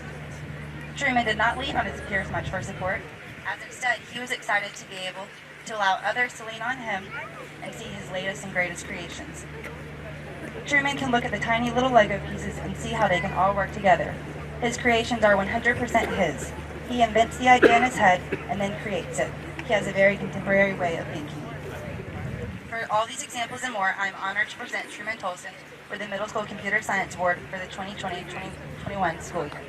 Truman did not lean on his peers much for support, as instead he was excited to be able to allow others to lean on him and see his latest and greatest creations. Truman can look at the tiny little Lego pieces and see how they can all work together. His creations are 100% his. He invents the idea in his head and then creates it. He has a very contemporary way of thinking. For all these examples and more, I'm honored to present Truman Tolson with the Middle School Computer Science Award for the 2020-2021 school year.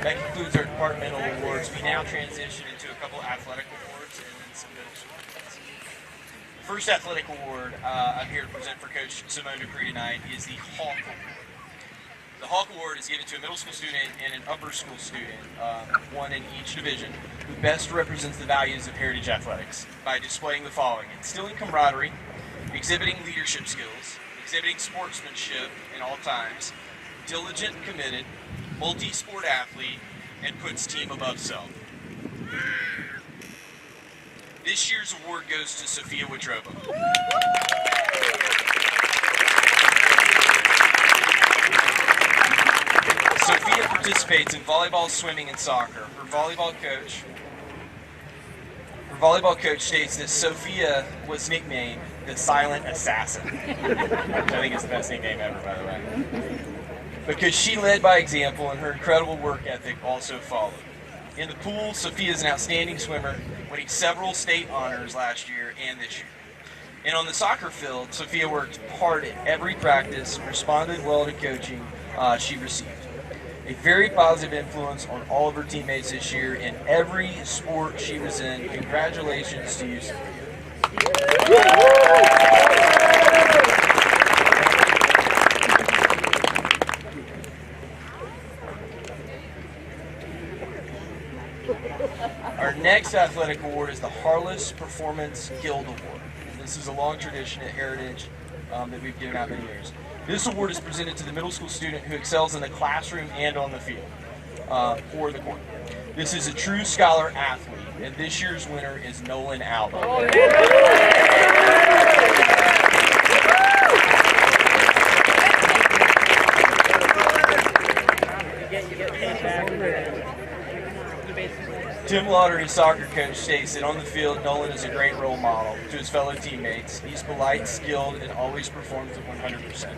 That concludes our departmental awards. We now transition into a couple athletic awards and then some middle school awards. The first athletic award I'm here to present for Coach Simone Dupree tonight is the Hawk Award. The Hawk Award is given to a middle school student and an upper school student, one in each division, who best represents the values of Heritage Athletics by displaying the following: instilling camaraderie, exhibiting leadership skills, exhibiting sportsmanship in all times, diligent and committed, multi-sport athlete, and puts team above self. This year's award goes to Sophia Wittrova. Sophia participates in volleyball, swimming, and soccer. Her volleyball coach states that Sophia was nicknamed the Silent Assassin, which I think is the best nickname ever, by the way, because she led by example and her incredible work ethic also followed. In the pool, Sophia is an outstanding swimmer, winning several state honors last year and this year. And on the soccer field, Sophia worked hard at every practice, responded well to coaching she received. A very positive influence on all of her teammates this year in every sport she was in. Congratulations to you, Sophia. Our next athletic award is the Harless Performance Guild Award. This is a long tradition at Heritage that we've given out many years. This award is presented to the middle school student who excels in the classroom and on the field, or the court. This is a true scholar athlete, and this year's winner is Nolan Alba. Tim Lauder, his soccer coach, states that on the field, Nolan is a great role model to his fellow teammates. He's polite, skilled, and always performs at 100%.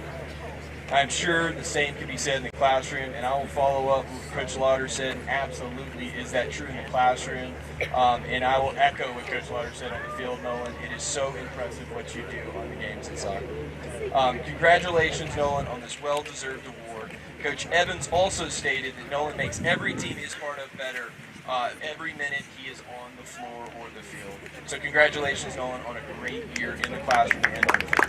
I'm sure the same can be said in the classroom, and I will follow up with what Coach Lauder said. Absolutely, is that true in the classroom? And I will echo what Coach Lauder said on the field, Nolan. It is so impressive what you do on the games in soccer. Congratulations, Nolan, on this well-deserved award. Coach Evans also stated that Nolan makes every team he is part of better every minute he is on the floor or the field. So congratulations, Nolan, on a great year in the classroom and on the field.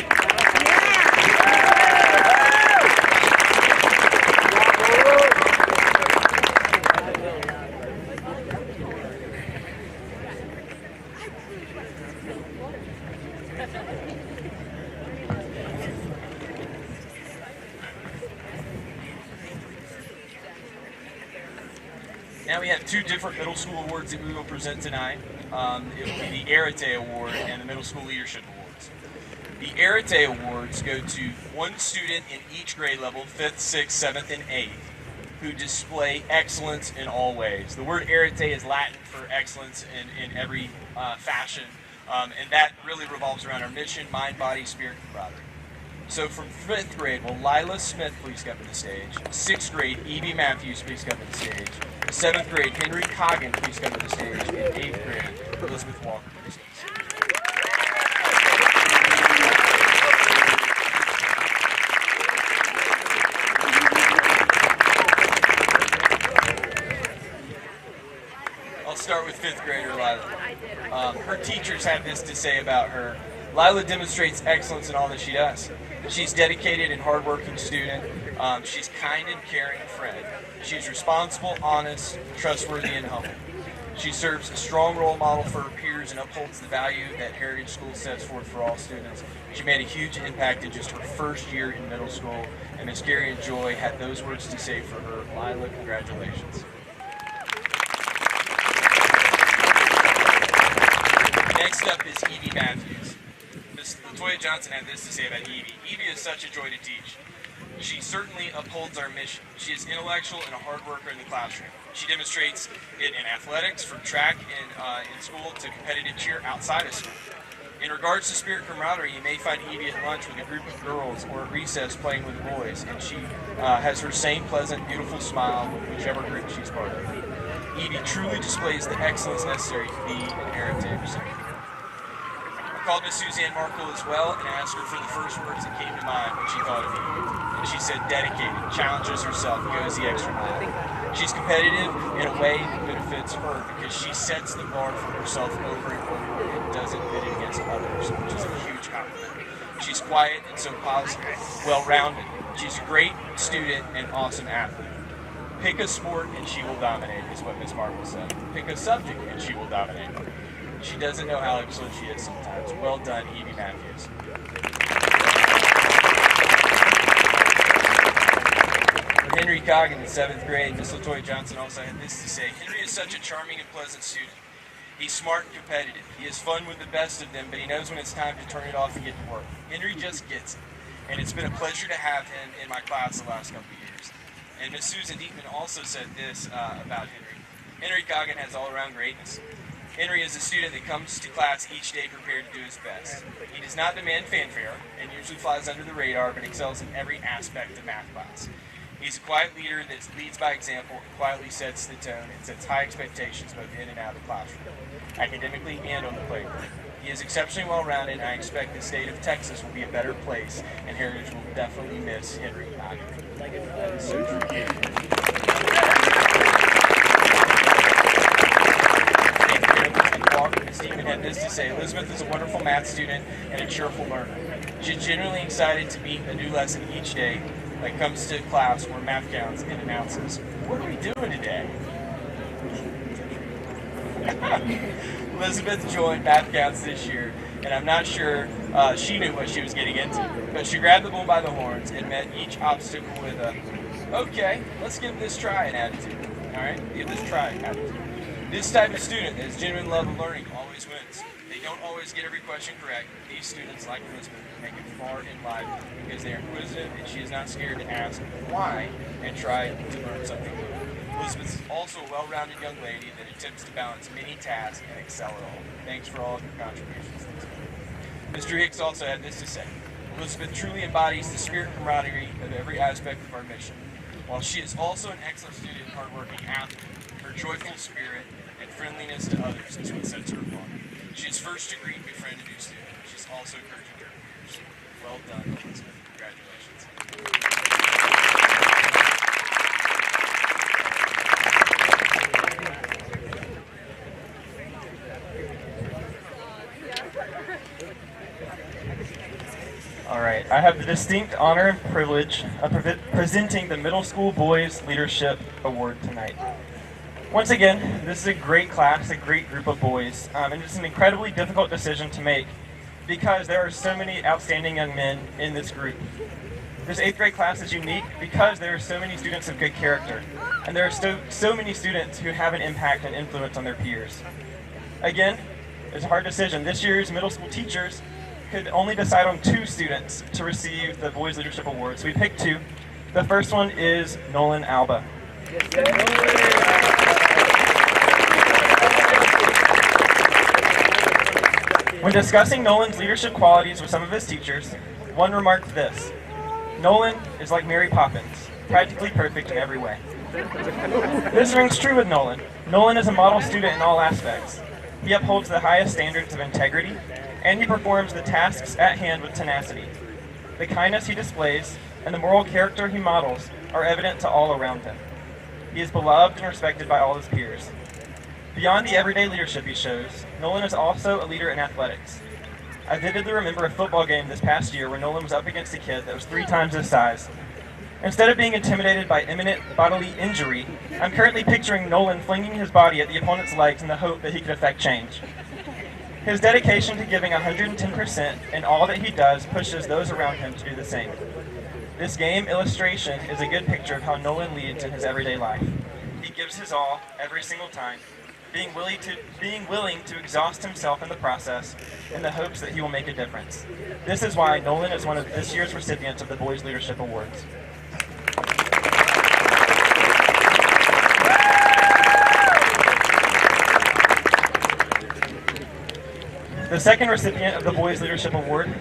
Now we have two different middle school awards that we will present tonight. It will be the Herite Award and the Middle School Leadership Awards. The Herite Awards go to one student in each grade level, 5th, 6th, 7th, and 8th, who display excellence in all ways. The word Herite is Latin for excellence in every fashion, and that really revolves around our mission, mind, body, spirit, and camaraderie. So from 5th grade, will Lila Smith please come to the stage? 6th grade, Evie Matthews please come to the stage. 7th grade, Henry Coggin please come to the stage. And 8th grade, Elizabeth Walker please come to the stage. I'll start with 5th grader Lila. Her teachers have this to say about her. Lila demonstrates excellence in all that she does. She's dedicated and hardworking student. She's kind and caring friend. She's responsible, honest, trustworthy, and humble. She serves a strong role model for her peers and upholds the value that Heritage School sets forth for all students. She made a huge impact in just her first year in middle school, and Ms. Gary and Joy had those words to say for her. Lila, congratulations. Next up is Evie Matthews. Ms. LaToya Johnson had this to say about Evie. Evie is such a joy to teach. She certainly upholds our mission. She is intellectual and a hard worker in the classroom. She demonstrates it in athletics, from track in school to competitive cheer outside of school. In regards to spirit camaraderie, you may find Evie at lunch with a group of girls or at recess playing with the boys, and she has her same pleasant, beautiful smile with whichever group she's part of. Evie truly displays the excellence necessary to be an Heritage. I called Miss Suzanne Markle as well and asked her for the first words that came to mind when she thought of Evie. And she said, dedicated, challenges herself, goes the extra mile. She's competitive in a way that benefits her because she sets the bar for herself over and over and doesn't pit it against others, which is a huge compliment. She's quiet and so positive, well-rounded. She's a great student and awesome athlete. Pick a sport and she will dominate, is what Miss Marble said. Pick a subject and she will dominate. She doesn't know how excellent she is sometimes. Well done, Evie Matthews. For Henry Coggin in 7th grade, Miss LaToya Johnson also had this to say. Henry is such a charming and pleasant student. He's smart and competitive. He has fun with the best of them, but he knows when it's time to turn it off and get to work. Henry just gets it. And it's been a pleasure to have him in my class the last couple of years. And Miss Susan Diekman also said this about Henry. Henry Coggin has all-around greatness. Henry is a student that comes to class each day prepared to do his best. He does not demand fanfare and usually flies under the radar, but excels in every aspect of math class. He's a quiet leader that leads by example and quietly sets the tone and sets high expectations both in and out of the classroom, academically and on the playground. He is exceptionally well-rounded, and I expect the state of Texas will be a better place, and Heritage will definitely miss Henry Coggin. That is so true. Stephen had this to say. Elizabeth is a wonderful math student and a cheerful learner. She's genuinely excited to meet a new lesson each day that comes to class where math counts and announces, "What are we doing today?" Elizabeth joined Math Counts this year, and I'm not sure she knew what she was getting into, but she grabbed the bull by the horns and met each obstacle with a, "Okay, let's give this try" an attitude. All right, give this try an attitude. This type of student that has genuine love of learning always wins. They don't always get every question correct. These students, like Elizabeth, make it far in life because they are inquisitive and she is not scared to ask why and try to learn something new. Elizabeth is also a well-rounded young lady that attempts to balance many tasks and excel at all. Thanks for all of your contributions. Mr. Hicks also had this to say. Elizabeth truly embodies the spirit and camaraderie of every aspect of our mission. While she is also an excellent student and hardworking athlete, her joyful spirit and friendliness to others is what sets her apart. She is first to greet and befriend a new student. She's also encouraging her peers. Well done, Elizabeth. Congratulations. All right, I have the distinct honor and privilege of presenting the Middle School Boys Leadership Award tonight. Once again, this is a great class, a great group of boys, and it's an incredibly difficult decision to make because there are so many outstanding young men in this group. This 8th grade class is unique because there are so many students of good character, and there are so many students who have an impact and influence on their peers. Again, it's a hard decision. This year's middle school teachers could only decide on 2 students to receive the Boys Leadership Award, so we picked 2. The first one is Nolan Alba. When discussing Nolan's leadership qualities with some of his teachers, one remarked this: Nolan is like Mary Poppins, practically perfect in every way. This rings true with Nolan. Nolan is a model student in all aspects. He upholds the highest standards of integrity, and he performs the tasks at hand with tenacity. The kindness he displays and the moral character he models are evident to all around him. He is beloved and respected by all his peers. Beyond the everyday leadership he shows, Nolan is also a leader in athletics. I vividly remember a football game this past year where Nolan was up against a kid that was 3 times his size. Instead of being intimidated by imminent bodily injury, I'm currently picturing Nolan flinging his body at the opponent's legs in the hope that he could effect change. His dedication to giving 110% in all that he does pushes those around him to do the same. This game illustration is a good picture of how Nolan leads in his everyday life. He gives his all every single time, being willing to exhaust himself in the process in the hopes that he will make a difference. This is why Nolan is one of this year's recipients of the Boys Leadership Awards. The second recipient of the Boys Leadership Award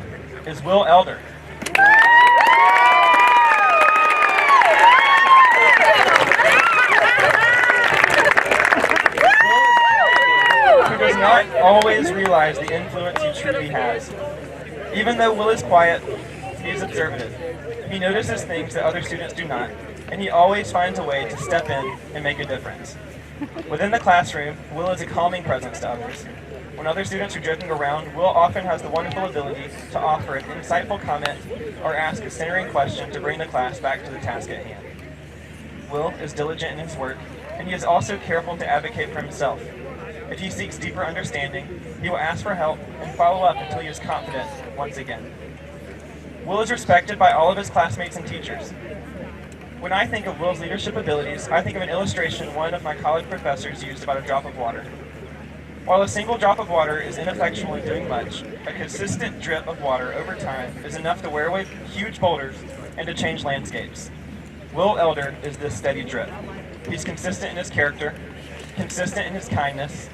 is Will Elder. Who does not always realize the influence he truly has. Even though Will is quiet, he is observative. He notices things that other students do not, and he always finds a way to step in and make a difference. Within the classroom, Will is a calming presence to others. When other students are joking around, Will often has the wonderful ability to offer an insightful comment or ask a centering question to bring the class back to the task at hand. Will is diligent in his work, and he is also careful to advocate for himself. If he seeks deeper understanding, he will ask for help and follow up until he is confident once again. Will is respected by all of his classmates and teachers. When I think of Will's leadership abilities, I think of an illustration one of my college professors used about a drop of water. While a single drop of water is ineffectual in doing much, a consistent drip of water over time is enough to wear away huge boulders and to change landscapes. Will Elder is this steady drip. He's consistent in his character, consistent in his kindness,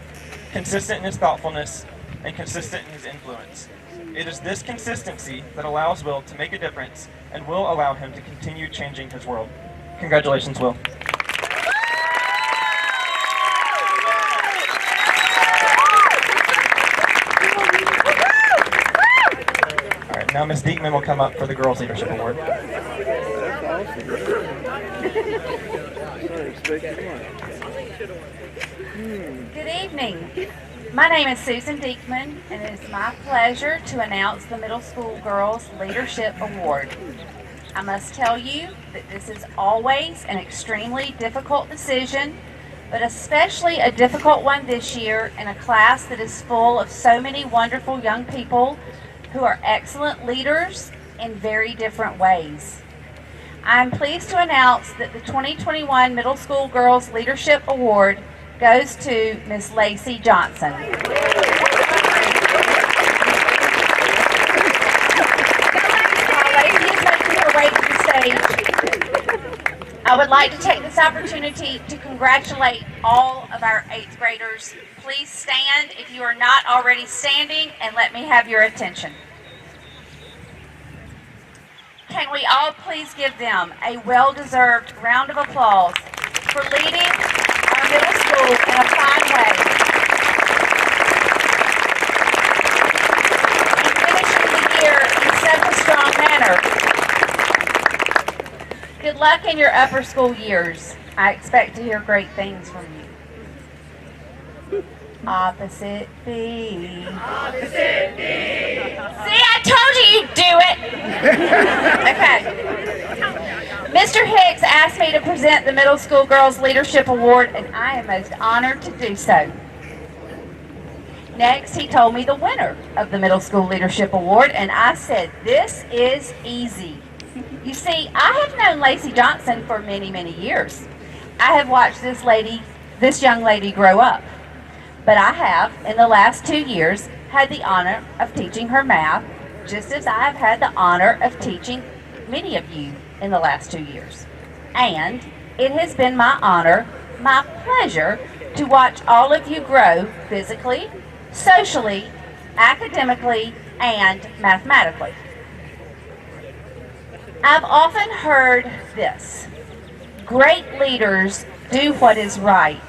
consistent in his thoughtfulness, and consistent in his influence. It is this consistency that allows Will to make a difference and will allow him to continue changing his world. Congratulations, Will. All right, now Ms. Diekman will come up for the Girls Leadership Award. Good evening. My name is Susan Diekman, and it is my pleasure to announce the Middle School Girls Leadership Award. I must tell you that this is always an extremely difficult decision, but especially a difficult one this year in a class that is full of so many wonderful young people who are excellent leaders in very different ways. I am pleased to announce that the 2021 Middle School Girls Leadership Award goes to Ms. Lacey Johnson. Lacey is making her way to the stage. I would like to take this opportunity to congratulate all of our 8th graders. Please stand if you are not already standing, and let me have your attention. Can we all please give them a well-deserved round of applause for leading our middle school in a fine way and finishing the year in such a strong manner. Good luck in your upper school years. I expect to hear great things from you. Opposite B. Opposite B. See, I told you you'd do it. Okay. Mr. Hicks asked me to present the Middle School Girls Leadership Award, and I am most honored to do so. Next, he told me the winner of the Middle School Leadership Award, and I said, this is easy. You see, I have known Lacey Johnson for many, many years. I have watched this young lady grow up. But I have, in the last 2 years, had the honor of teaching her math, just as I have had the honor of teaching many of you in the last 2 years. And it has been my honor, my pleasure, to watch all of you grow physically, socially, academically, and mathematically. I've often heard this: great leaders do what is right,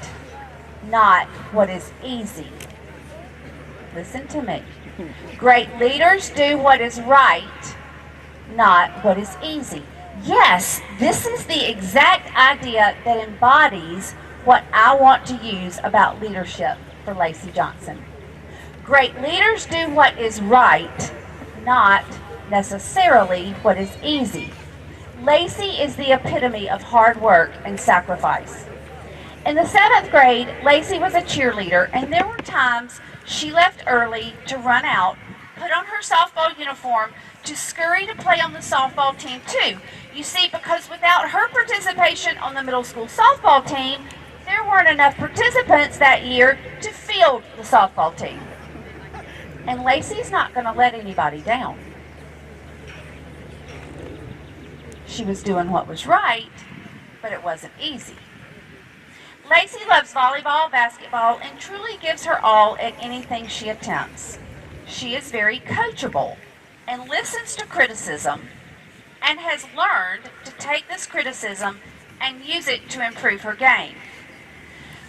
not what is easy. Listen to me. Great leaders do what is right, not what is easy. Yes, this is the exact idea that embodies what I want to use about leadership for Lacey Johnson. Great leaders do what is right, not necessarily what is easy. Lacey is the epitome of hard work and sacrifice. In the 7th grade, Lacey was a cheerleader, and there were times she left early to run out, put on her softball uniform, to scurry to play on the softball team too. You see, because without her participation on the middle school softball team, there weren't enough participants that year to field the softball team. And Lacey's not going to let anybody down. She was doing what was right, but it wasn't easy. Lacey loves volleyball, basketball, and truly gives her all at anything she attempts. She is very coachable and listens to criticism and has learned to take this criticism and use it to improve her game.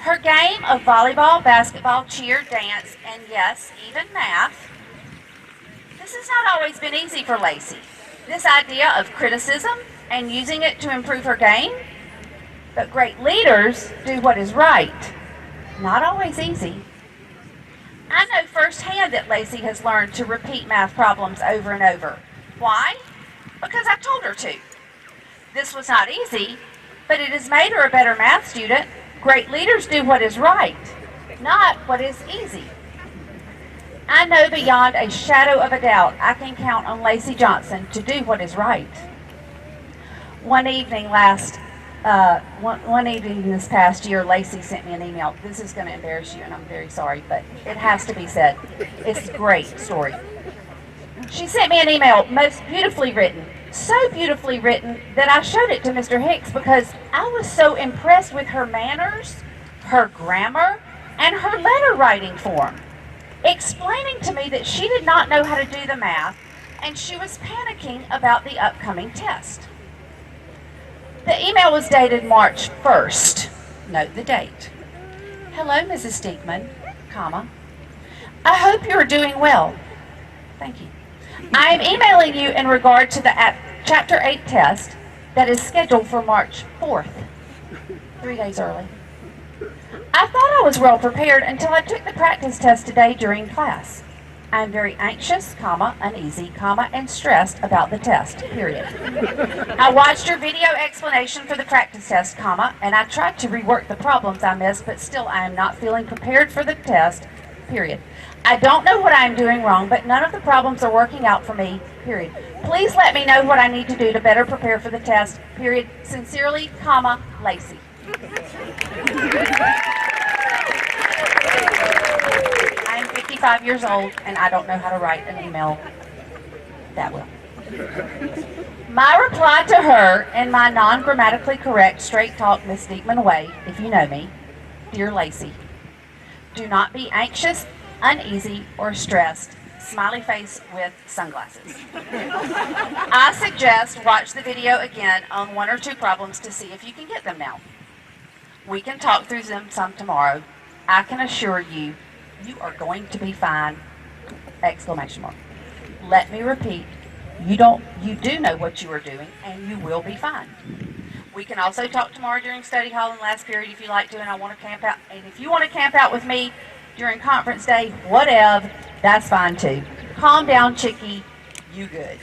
Her game of volleyball, basketball, cheer, dance, and yes, even math, this has not always been easy for Lacey. This idea of criticism and using it to improve her game? But great leaders do what is right. Not always easy. I know firsthand that Lacey has learned to repeat math problems over and over. Why? Because I told her to. This was not easy, but it has made her a better math student. Great leaders do what is right, not what is easy. I know beyond a shadow of a doubt I can count on Lacey Johnson to do what is right. One evening this past year, Lacey sent me an email. This is going to embarrass you, and I'm very sorry, but it has to be said. It's a great story. She sent me an email, most beautifully written, so beautifully written that I showed it to Mr. Hicks because I was so impressed with her manners, her grammar, and her letter writing form, explaining to me that she did not know how to do the math and she was panicking about the upcoming test. The email was dated March 1st. Note the date. Hello, Mrs. Stiegman, comma. I hope you are doing well. Thank you. I am emailing you in regard to the Chapter 8 test that is scheduled for March 4th, 3 days early. I thought I was well prepared until I took the practice test today during class. I am very anxious, comma, uneasy, comma, and stressed about the test, period. I watched your video explanation for the practice test, comma, and I tried to rework the problems I missed, but still I am not feeling prepared for the test, period. I don't know what I am doing wrong, but none of the problems are working out for me, period. Please let me know what I need to do to better prepare for the test, period. Sincerely, comma, Lacey. I'm 55 years old, and I don't know how to write an email that well. My reply to her in my non-grammatically correct, straight-talk Miss Diekman way, if you know me, dear Lacey, do not be anxious, uneasy, or stressed, smiley face with sunglasses. I suggest watch the video again on 1 or 2 problems to see if you can get them now. We can talk through them some tomorrow. I can assure you, you are going to be fine! Exclamation mark. Let me repeat, you do know what you are doing, and you will be fine. We can also talk tomorrow during study hall and last period if you like to, and I want to camp out. And if you want to camp out with me during conference day, whatever, that's fine too. Calm down, chickie. You good.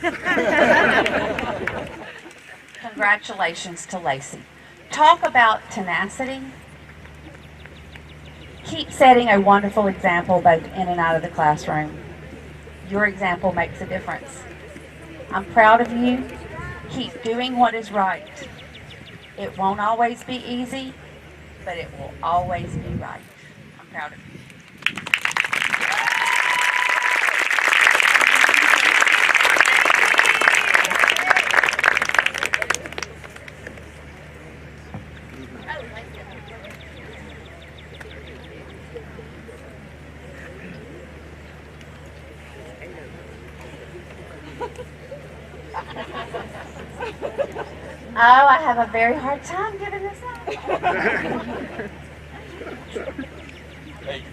Congratulations to Lacey. Talk about tenacity. Keep setting a wonderful example both in and out of the classroom. Your example makes a difference. I'm proud of you. Keep doing what is right. It won't always be easy, but it will always be right. I'm proud of you. Oh, I have a very hard time giving this up. Thank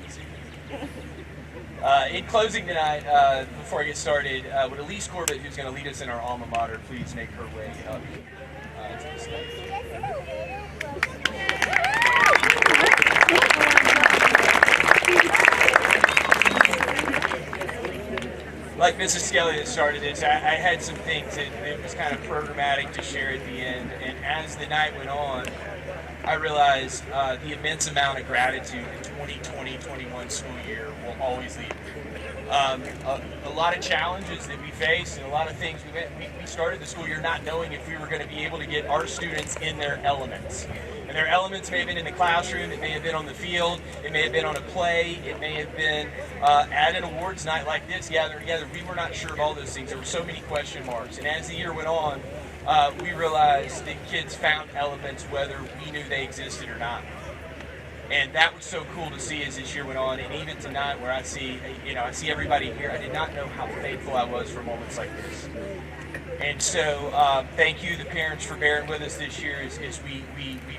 you. In closing tonight, before I get started, would Elise Corbett, who's going to lead us in our alma mater, please make her way up to the stage. Like Mrs. Skelly that started this, I had some things that it was kind of programmatic to share at the end, and as the night went on, I realized the immense amount of gratitude the 2020-21 school year will always leave. A lot of challenges that we faced and a lot of things we started the school year not knowing if we were going to be able to get our students in their elements. And their elements may have been in the classroom, it may have been on the field, it may have been on a play, it may have been at an awards night like this, gathering together. We were not sure of all those things. There were so many question marks. And as the year went on, we realized that kids found elements whether we knew they existed or not. And that was so cool to see as this year went on, and even tonight where I see everybody here, I did not know how thankful I was for moments like this. And so thank you, the parents, for bearing with us this year as we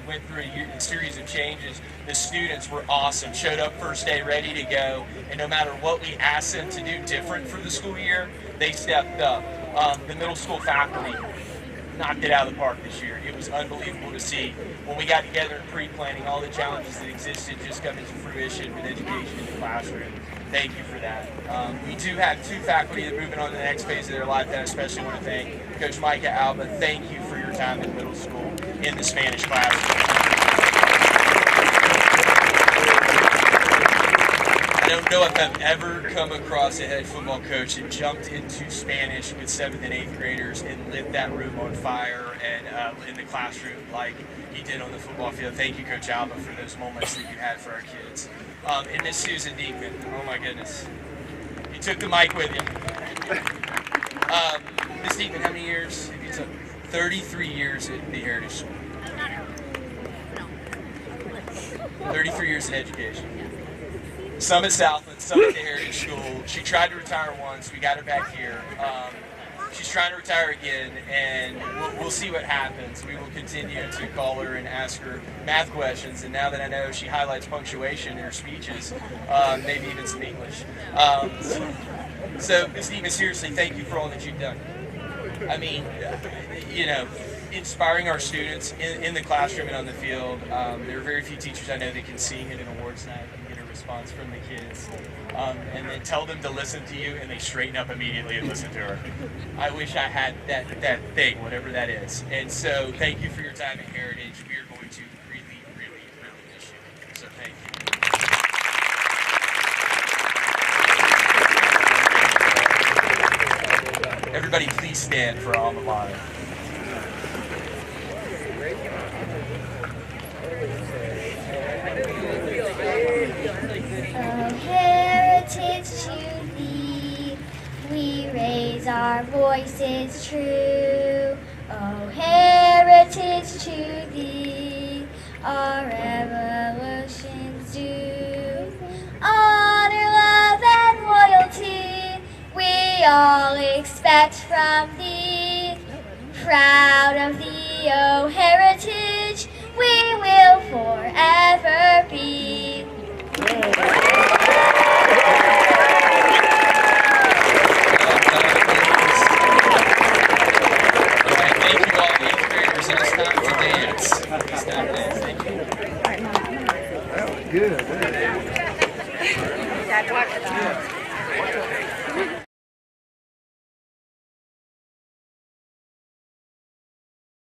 went through a series of changes. The students were awesome, showed up first day ready to go, and no matter what we asked them to do different for the school year, they stepped up. The middle school faculty knocked it out of the park this year. It was unbelievable to see when we got together and pre-planning all the challenges that existed just come into fruition with education in the classroom. Thank you for that. We do have 2 faculty that are moving on to the next phase of their life that I especially want to thank. Coach Micah Alba, thank you for your time in middle school in the Spanish classroom. I don't know if I've ever come across a head football coach that jumped into Spanish with 7th and 8th graders and lit that room on fire and in the classroom like he did on the football field. Thank you, Coach Alba, for those moments that you had for our kids. And Miss Susan Diekman, oh my goodness. You took the mic with you. Miss Diekman, how many years have you took? 33 years at the Heritage School. 33 years in education. Some at Southland, some at the Heritage School. She tried to retire once. We got her back here. She's trying to retire again, and we'll see what happens. We will continue to call her and ask her math questions, and now that I know she highlights punctuation in her speeches, maybe even some English. So, Ms. Diekman, seriously, thank you for all that you've done. I mean, you know, inspiring our students in the classroom and on the field. There are very few teachers I know that can sing at an awards night and get a response from the kids. And then tell them to listen to you and they straighten up immediately and listen to her. I wish I had that thing, whatever that is. And so thank you for your time at Heritage. We are going to really, really, really miss you. So thank you. Everybody please stand for our alma mater. Oh, heritage to thee, we raise our voices true. Oh, heritage to thee, our revolutions due. Honor, love, and loyalty, we all expect from thee. Proud of thee, oh heritage, we will forever be. Thank you all, 8th graders. It's time to dance. It's time to dance. Thank you. That was good.